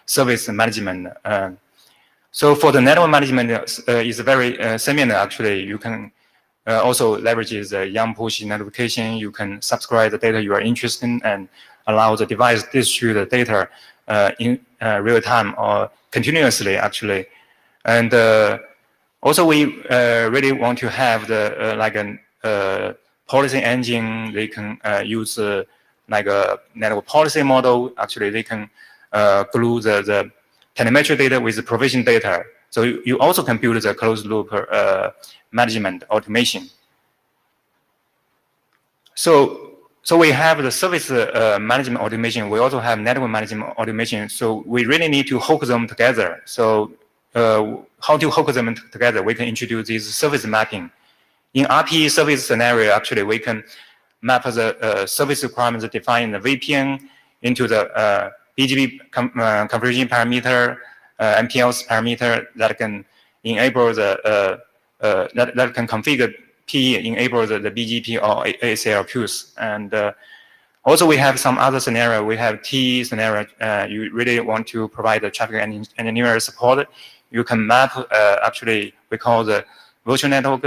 service management. So for the network management is very similar. Actually, you can also leverage the YAM push notification. You can subscribe the data you are interested in and allow the device to distribute the data in real time or continuously, actually. And also, we really want to have the like a policy engine. They can use like a network policy model. Actually, they can glue the telemetry data with the provision data. So you also can build the closed loop management automation. So we have the service management automation. We also have network management automation. So we really need to hook them together. So how to hook them together? We can introduce this service mapping. In RP service scenario, actually, we can map the service requirements defined in the VPN into the BGP configuration parameter, MPLS parameter that can enable the that can configure P enable the BGP or ACL queues. And also we have some other scenario. We have T scenario. You really want to provide the traffic engineer support. You can map actually we call the virtual network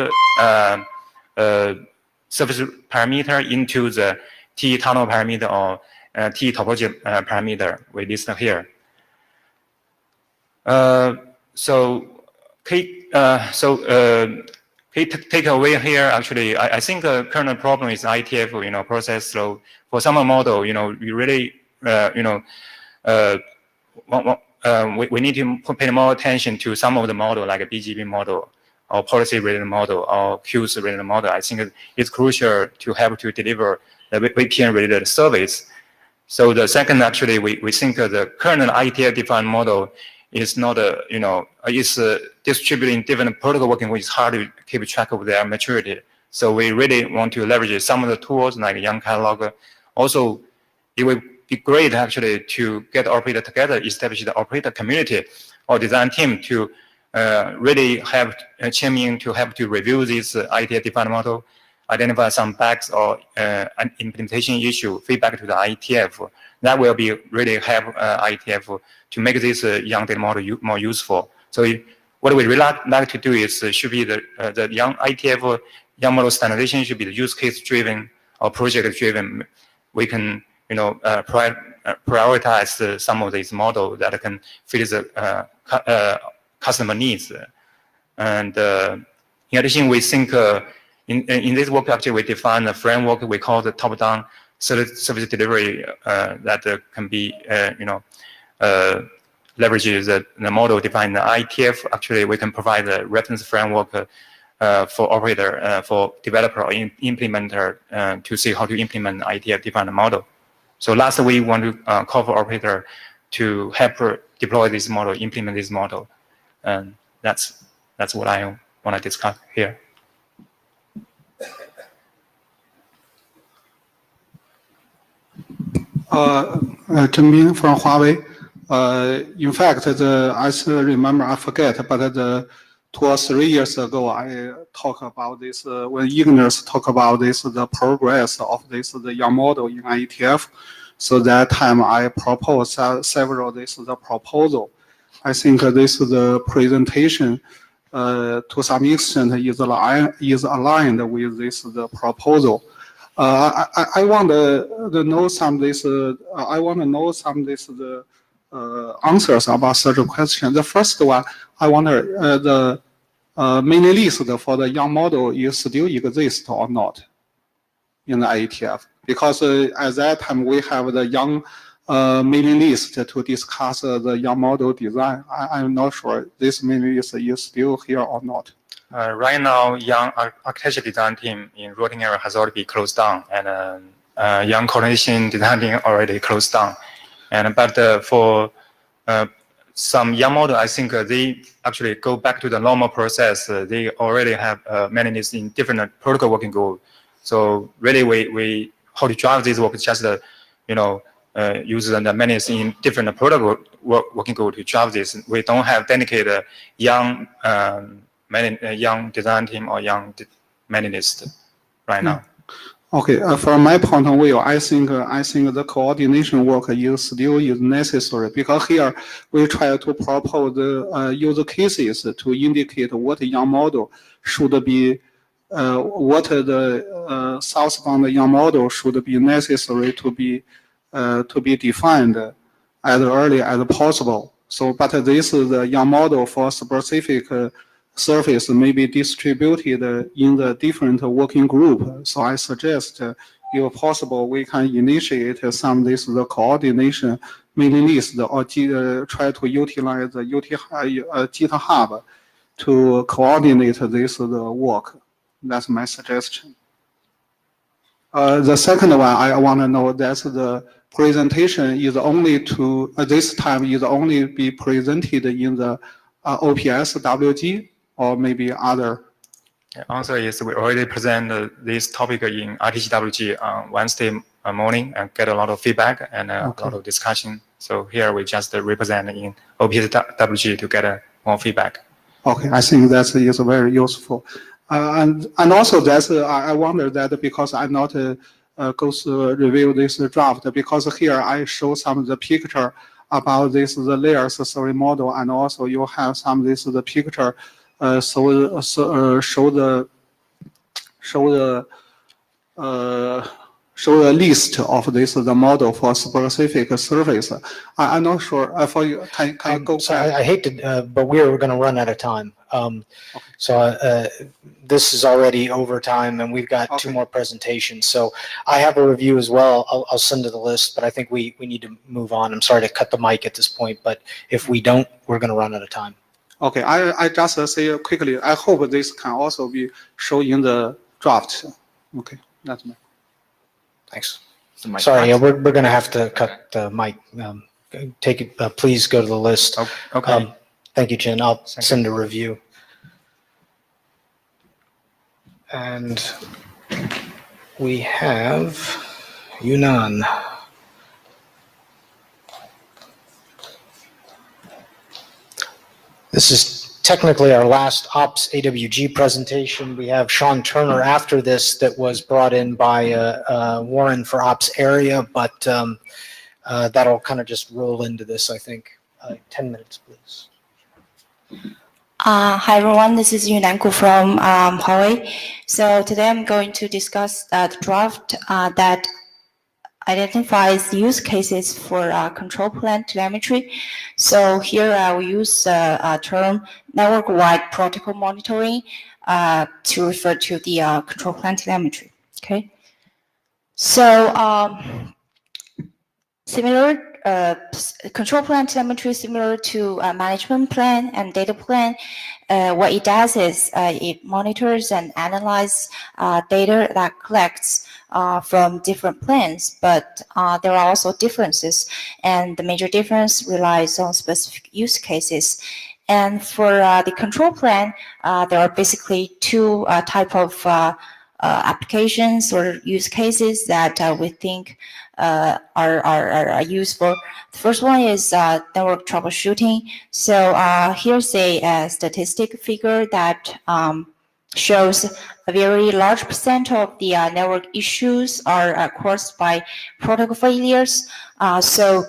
service parameter into the T tunnel parameter or T topology parameter we list here. Key takeaway here, actually, I think the current problem is IETF, process slow. For some model, we really, we need to pay more attention to some of the model, like a BGP model or policy-related model or queues-related model. I think it's crucial to have to deliver the VPN-related service. So the second, actually, we think the current IETF-defined model is not is distributing different protocol working, which is hard to keep track of their maturity. So we really want to leverage some of the tools like YAM catalog. Also, it would be great actually to get operator together, establish the operator community or design team to really have a champion to help to review this IETF-defined model, identify some bugs or an implementation issue, feedback to the IETF. That will be really help IETF to make this YAM data model more useful. So what we really like to do is should be the YAM IETF YAM model standardization should be the use case driven or project driven. We can prioritize some of these models that can fit the customer needs. And in addition, we think in this work actually we define a framework we call the top-down service delivery that can be leverages the model defined in the IETF. Actually, we can provide a reference framework for operator, for developer or implementer to see how to implement IETF-defined model. So last, we want to call for operator to help deploy this model, implement this model, and that's what I want to discuss here. Zheng Bin from Huawei. In fact, I still remember, I forget, but 2 or 3 years ago, I talked about this, when Ignor's talk about this, the progress of this, the YAM model in IETF. So that time I proposed several the proposal. I think this the presentation to some extent is aligned with this the proposal. I want to know some this. I want to know some this the answers about such a question. The first one, I wonder the mailing list for the YAM model is still exist or not in the IETF, because at that time we have the YAM mailing list to discuss the YAM model design. I'm not sure this mailing list is still here or not. Right now, YAM architecture design team in routing area has already been closed down, and YAM coordination design team already closed down. And but for some young model, I think they actually go back to the normal process. They already have many needs in different protocol working group. So really, we how to drive this work is just use the manage in different protocol working group to drive this. We don't have dedicated young young design team or young managist right now. Okay, from my point of view, I think the coordination work is still necessary, because here we try to propose the user cases to indicate what young model should be, what the southbound young model should be necessary to be defined as early as possible. So, but this is the young model for specific surface may be distributed in the different working group. So I suggest, if possible, we can initiate some of this the coordination mailing list, or try to utilize the GitHub to coordinate this the work. That's my suggestion. The second one, I want to know that the presentation is only to this time is only be presented in the OPSWG, or maybe other? The answer is we already present this topic in ITGWG on Wednesday morning and get a lot of feedback and a lot of discussion. So here we just represent in OPSWG to get more feedback. Okay, I think that is very useful. And also that's I wonder that because I not go through review this draft, because here I show some of the picture about this the layers theory model, and also you have some of this the picture show the list of this the model for specific surface. I'm not sure for you. Can you go? So I hate to, but we're going to run out of time. So this is already over time, and we've got two more presentations. So I have a review as well. I'll send to the list, but I think we need to move on. I'm sorry to cut the mic at this point, but if we don't, we're going to run out of time. Okay, I just say quickly, I hope this can also be shown in the draft. Okay, that's me. Thanks. Sorry, yeah, we're going to have to cut the mic. Take it, please go to the list. Okay. Thank you, Jen. I'll send a review. And we have Yunnan. This is technically our last Ops AWG presentation. We have Sean Turner after this that was brought in by Warren for Ops area, but that'll kind of just roll into this, I think. 10 minutes, please. Hi everyone, this is Yunnan Gu from Huawei. So today I'm going to discuss the draft that identifies use cases for control plane telemetry. So here we use the term network-wide protocol monitoring to refer to the control plane telemetry. Okay. So similar control plane telemetry, similar to management plane and data plane. What it does is it monitors and analyzes data that collects from different planes, but there are also differences, and the major difference relies on specific use cases. And for the control plane, there are basically two type of applications or use cases that we think are useful. The first one is network troubleshooting. So here's a statistic figure that shows a very large percent of the network issues are caused by protocol failures. So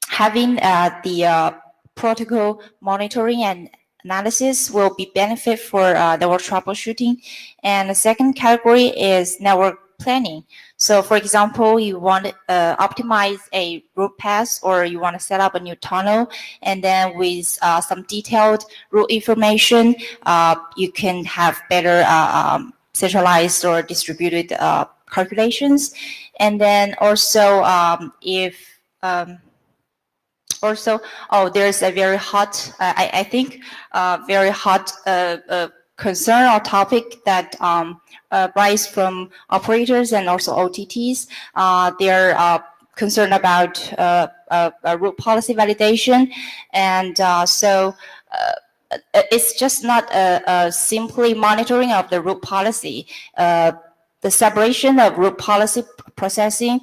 having the protocol monitoring and analysis will be benefit for network troubleshooting. And the second category is network planning. So for example, you want to optimize a route path, or you want to set up a new tunnel, and then with some detailed route information, you can have better centralized or distributed calculations. And then also there's a very hot, I think, very hot concern or topic that rise from operators and also OTTs. They're concerned about root policy validation, and so it's just not simply monitoring of the root policy. The separation of root policy processing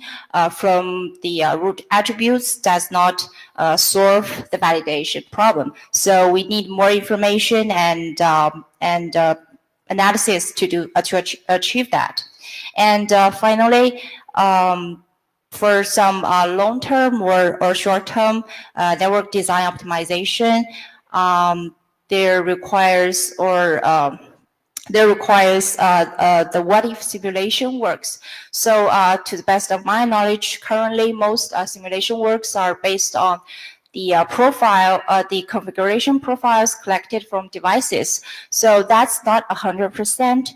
from the root attributes does not solve the validation problem. So we need more information and analysis to achieve that. And finally, for some long-term or short-term network design optimization, there requires the what-if simulation works. So to the best of my knowledge, currently most simulation works are based on the the configuration profiles collected from devices. So that's not 100%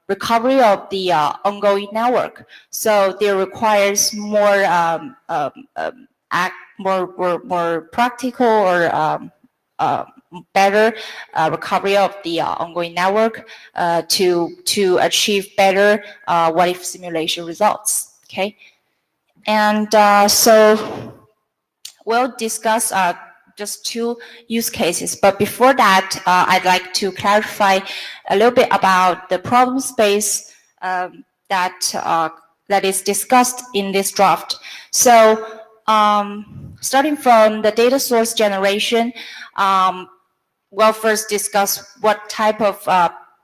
recovery of the ongoing network. So there requires more more practical or better recovery of the ongoing network to achieve better what-if simulation results. Okay, and so we'll discuss just two use cases. But before that, I'd like to clarify a little bit about the problem space that is discussed in this draft. So starting from the data source generation, we'll first discuss what type of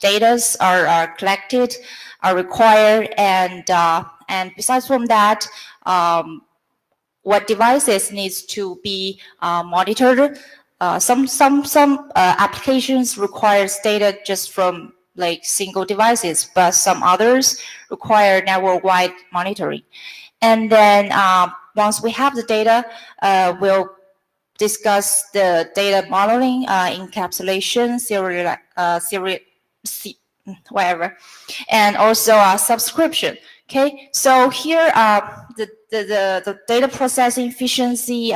data are collected, are required, and besides from that, what devices needs to be monitored. Some applications requires data just from like single devices, but some others require network-wide monitoring. And then once we have the data, we'll discuss the data modeling, encapsulation, whatever, and also subscription. Okay, so here the data processing efficiency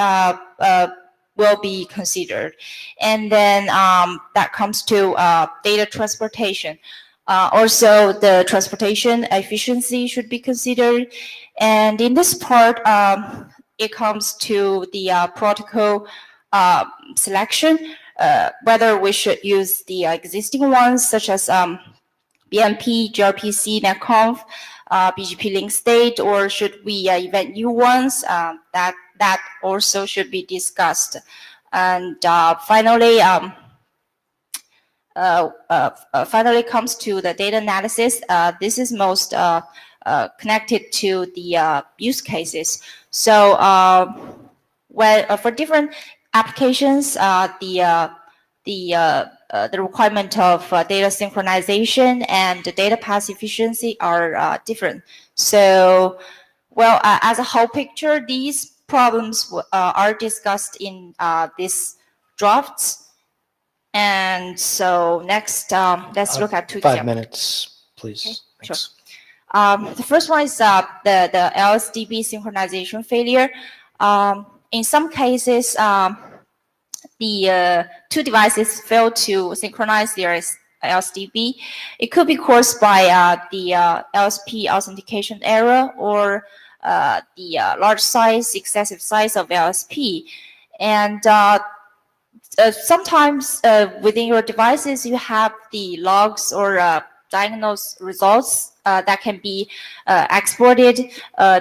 will be considered, and then that comes to data transportation. Also, the transportation efficiency should be considered, and in this part, it comes to the protocol selection, whether we should use the existing ones such as BMP, gRPC, Netcom, BGP link state, or should we invent new ones? That also should be discussed. And finally comes to the data analysis. This is most connected to the use cases. So for different applications, the requirement of data synchronization and the data path efficiency are different. So, well, as a whole picture, these problems are discussed in this drafts. And so next, let's look at two 5 examples. minutes, please. Okay, sure. The first one is the LSDB synchronization failure. In some cases, the two devices fail to synchronize their LSDB. It could be caused by the LSP authentication error or the large size, excessive size of LSP. And sometimes within your devices, you have the logs or diagnosed results that can be exported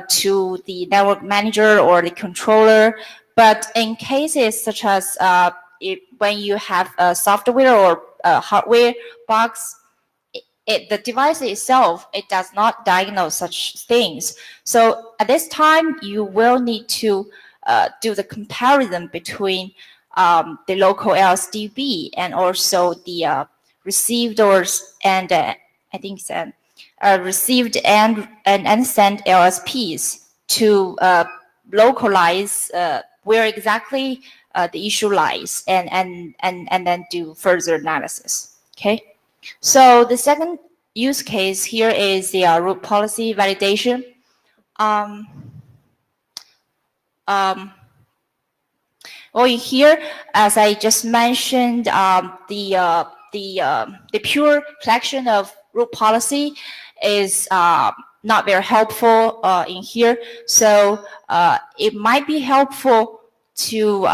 to the network manager or the controller. But in cases such as when you have a software or a hardware box, the device itself, it does not diagnose such things. So at this time, you will need to do the comparison between the local LSDB and also the received and I think it's received and sent LSPs to localize where exactly the issue lies and then do further analysis. Okay. So the second use case here is the root policy validation. Well, here, as I just mentioned, the pure collection of root policy is not very helpful in here. So it might be helpful to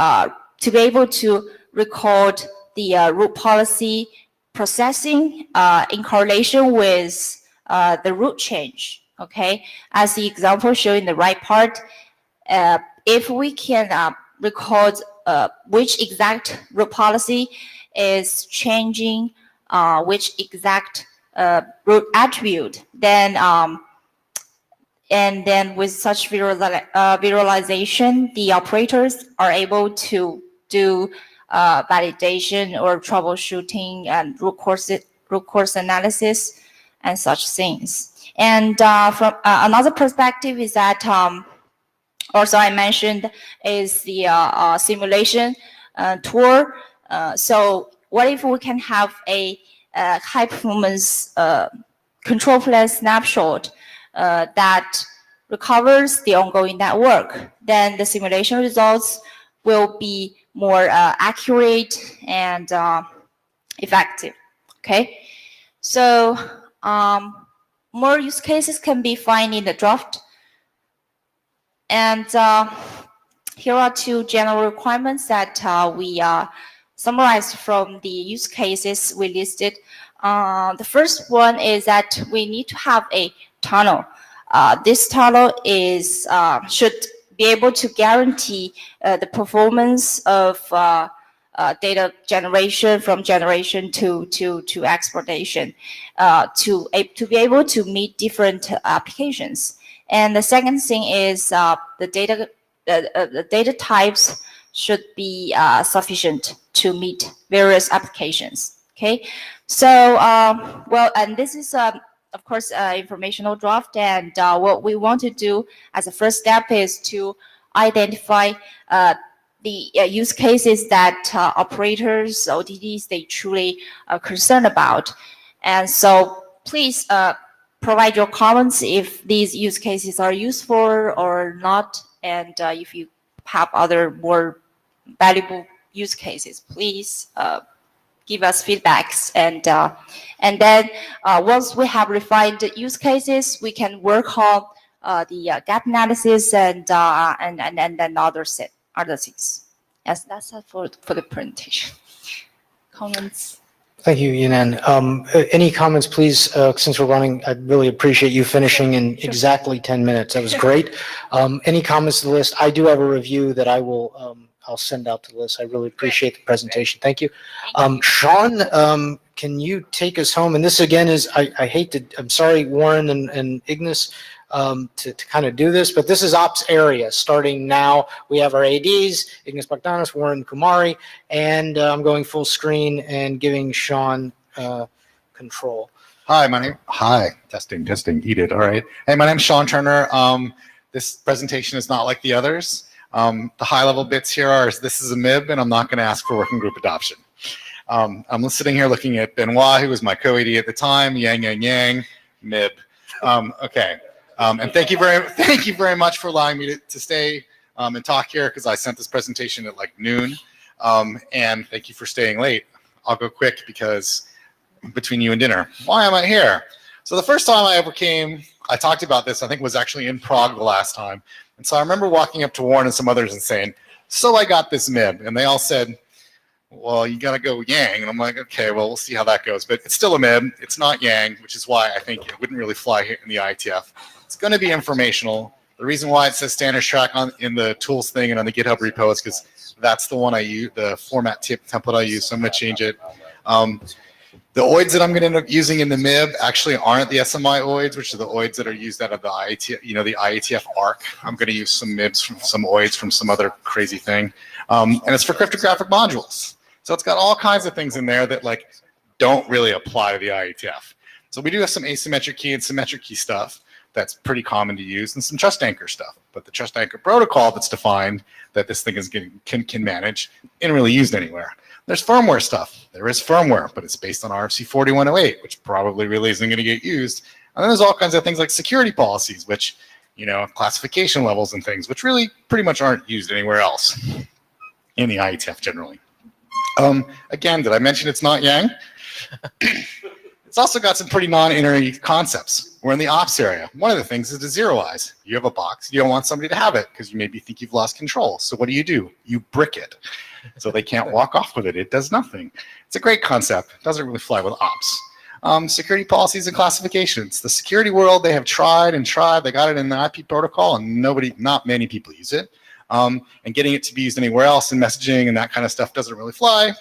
be able to record the root policy processing in correlation with the root change. Okay, as the example shown in the right part, if we can record which exact root policy is changing which exact root attribute, then and then with such visualization, the operators are able to do validation or troubleshooting and root cause analysis and such things. And from another perspective is that also I mentioned is the simulation tool. So what if we can have a high performance control plane snapshot that recovers the ongoing network? Then the simulation results will be more accurate and effective. Okay, so more use cases can be found in the draft. And here are two general requirements that we summarized from the use cases we listed. The first one is that we need to have a tunnel. This tunnel is should be able to guarantee the performance of data generation from generation to exportation to be able to meet different applications. And the second thing is the data types should be sufficient to meet various applications. Okay, so well, and this is of course informational draft, and what we want to do as a first step is to identify the use cases that operators, OTDs, they truly are concerned about. And so please provide your comments if these use cases are useful or not, and if you have other more valuable use cases, please give us feedbacks. And then once we have refined the use cases, we can work on the gap analysis and then other things. Yes, that's it for the presentation. Comments? Thank you, Yanan. Any comments, please? Since we're running, I'd really appreciate you finishing in exactly 10 minutes. That was great. Any comments to the list? I do have a review that I will, I'll send out to the list. I really appreciate the presentation. Thank you. Sean, can you take us home? And this again is, I hate to, I'm sorry, Warren and Ignace, to kind of do this, but this is ops area. Starting now, we have our ADs, Ignace Bogdanos, Warren Kumari, and I'm going full screen and giving Sean control. Hi, testing, eat it, all right. Hey, my name's Sean Turner. This presentation is not like the others. The high level bits here are, this is a MIB, and I'm not gonna ask for working group adoption. I'm sitting here looking at Benoit, who was my co-AD at the time, yang, MIB. Okay. And thank you very much for allowing me to stay and talk here, because I sent this presentation at like noon. And thank you for staying late. I'll go quick because between you and dinner. Why am I here? So the first time I ever came, I talked about this, I think was actually in Prague the last time. And so I remember walking up to Warren and some others and saying, so I got this MIB. And they all said, well, you gotta go yang. And I'm like, okay, well, we'll see how that goes. But it's still a MIB, it's not yang, which is why I think it wouldn't really fly here in the IETF. It's gonna be informational. The reason why it says standards track in the tools thing and on the GitHub repo is because that's the one I use, the format template I use, so I'm gonna change it. The OIDs that I'm gonna end up using in the MIB actually aren't the SMI OIDs, which are the OIDs that are used out of the IETF, the IETF ARC. I'm gonna use some MIBs from some OIDs from some other crazy thing. And it's for cryptographic modules. So it's got all kinds of things in there that like don't really apply to the IETF. So we do have some asymmetric key and symmetric key stuff that's pretty common to use, and some trust anchor stuff. But the trust anchor protocol that's defined that this thing is can manage isn't really used anywhere. There's firmware stuff. There is firmware, but it's based on RFC 4108, which probably really isn't going to get used. And then there's all kinds of things like security policies, which, classification levels and things, which really pretty much aren't used anywhere else in the IETF generally. Again, did I mention it's not yang? It's also got some pretty non-internet concepts. We're in the ops area. One of the things is to zeroize. You have a box, you don't want somebody to have it because you maybe think you've lost control. So what do? You brick it. So they can't walk off with it. It does nothing. It's a great concept. It doesn't really fly with ops. Security policies and classifications. The security world, they have tried and tried. They got it in the IP protocol and not many people use it. And getting it to be used anywhere else in messaging and that kind of stuff doesn't really fly.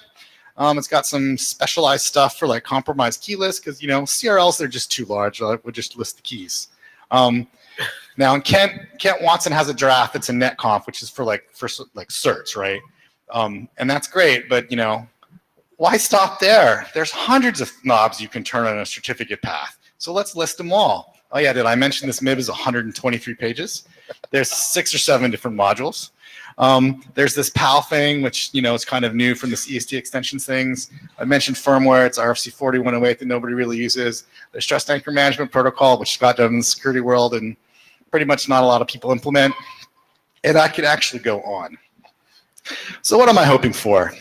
It's got some specialized stuff for like compromised key lists because, CRLs, they're just too large. We'll just list the keys. Now, Kent Watson has a draft that's in Netcom, which is for certs, right? And that's great, but, why stop there? There's hundreds of knobs you can turn on a certificate path. So let's list them all. Oh yeah, did I mention this MIB is 123 pages? There's 6 or 7 different modules. There's this PAL thing, which, is kind of new from this ESD extensions things. I mentioned firmware, it's RFC 4108 that nobody really uses. There's Trust Anchor Management Protocol, which got done in the security world and pretty much not a lot of people implement. And I could actually go on. So what am I hoping for?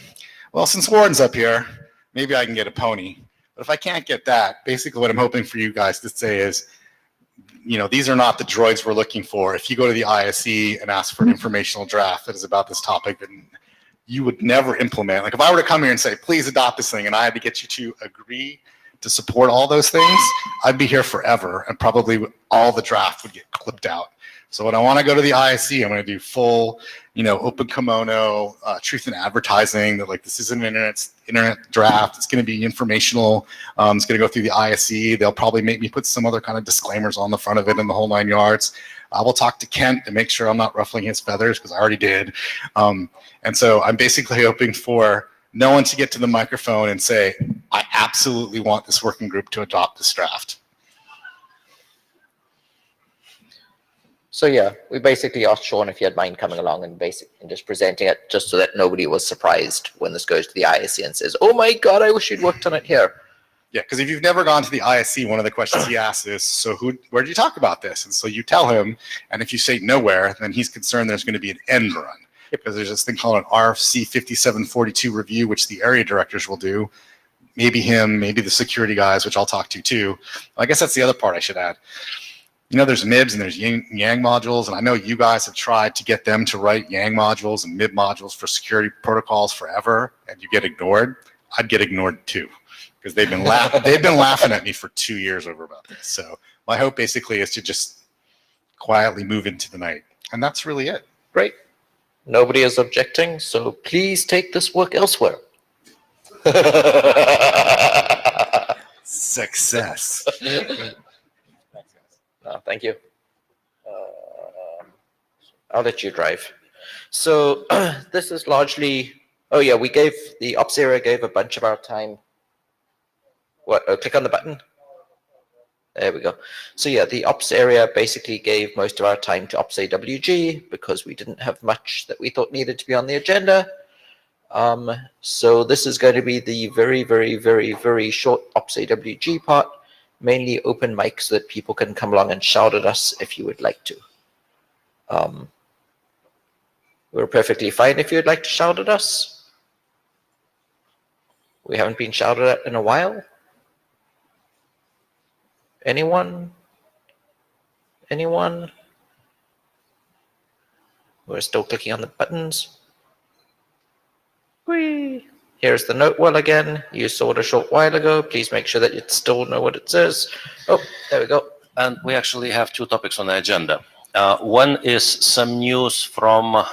Well, since Warren's up here, maybe I can get a pony. But if I can't get that, basically what I'm hoping for you guys to say is, these are not the droids we're looking for. If you go to the ISE and ask for an informational draft that is about this topic, then you would never implement. Like if I were to come here and say, please adopt this thing, and I had to get you to agree to support all those things, I'd be here forever, and probably all the draft would get clipped out. So when I want to go to the ISE, I'm going to do full, open kimono, truth in advertising, that like this is an internet draft. It's going to be informational. It's going to go through the ISE. They'll probably make me put some other kind of disclaimers on the front of it in the whole 9 yards. I will talk to Kent to make sure I'm not ruffling his feathers because I already did. And so I'm basically hoping for no one to get to the microphone and say, I absolutely want this working group to adopt this draft. So yeah, we basically asked Sean if he had mind coming along and just presenting it just so that nobody was surprised when this goes to the ISE and says, oh my God, I wish you'd worked on it here. Yeah, because if you've never gone to the ISE, one of the questions he asks is, so where did you talk about this? And so you tell him, and if you say nowhere, then he's concerned there's going to be an end run. Because there's this thing called an RFC 5742 review, which the area directors will do. Maybe him, maybe the security guys, which I'll talk to too. I guess that's the other part I should add. There's MIBs and there's Yang modules, and I know you guys have tried to get them to write Yang modules and MIB modules for security protocols forever, and you get ignored. I'd get ignored too, because they've been laughing at me for 2 years over about this. So my hope basically is to just quietly move into the night, and that's really it. Great. Nobody is objecting, so please take this work elsewhere. Success. Thank you. I'll let you drive. So this is largely, the ops area gave a bunch of our time. What, click on the button. There we go. So yeah, the ops area basically gave most of our time to ops AWG because we didn't have much that we thought needed to be on the agenda. So this is going to be the very, very, very, very short ops AWG part. Mainly open mic so that people can come along and shout at us if you would like to. We're perfectly fine if you'd like to shout at us. We haven't been shouted at in a while. Anyone? Anyone? We're still clicking on the buttons. Whee! Here's the note wall again. You saw it a short while ago. Please make sure that you still know what it says. Oh, there we go. And we actually have 2 topics on the agenda. One is some news from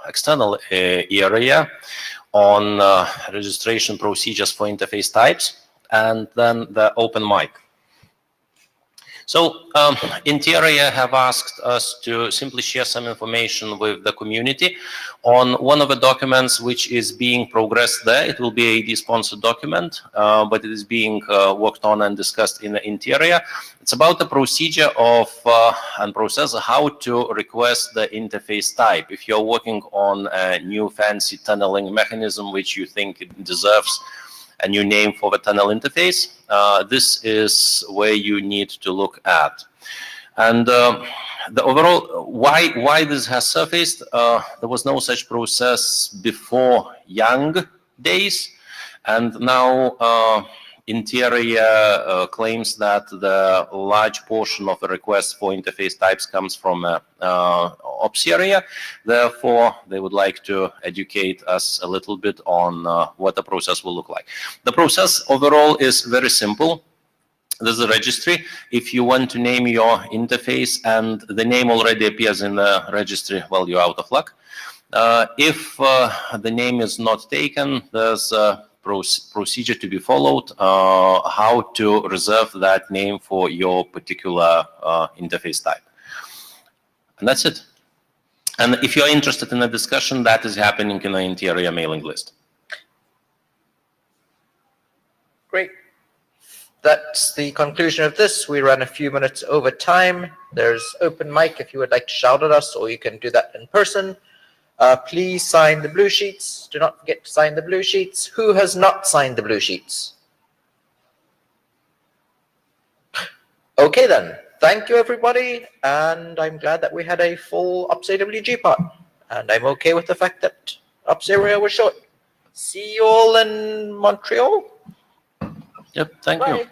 external area on registration procedures for interface types, and then the open mic. So Interior have asked us to simply share some information with the community on one of the documents which is being progressed there. It will be a AD-sponsored document, but it is being worked on and discussed in the Interior. It's about the procedure of and process how to request the interface type. If you're working on a new fancy tunneling mechanism which you think it deserves a new name for the tunnel interface, this is where you need to look at. And the overall, why this has surfaced, there was no such process before Yang days, and now Interior claims that the large portion of the request for interface types comes from OPS area. Therefore, they would like to educate us a little bit on what the process will look like. The process overall is very simple. There's a registry. If you want to name your interface and the name already appears in the registry, well, you're out of luck. If the name is not taken, there's a procedure to be followed, how to reserve that name for your particular interface type. And that's it. And if you're interested in a discussion, that is happening in the interior mailing list. Great. That's the conclusion of this. We ran a few minutes over time. There's open mic if you would like to shout at us, or you can do that in person. Please sign the blue sheets. Do not forget to sign the blue sheets. Who has not signed the blue sheets? Okay then. Thank you, everybody. And I'm glad that we had a full OPSAWG part. And I'm okay with the fact that OPS area was short. See you all in Montreal. Yep, thank you.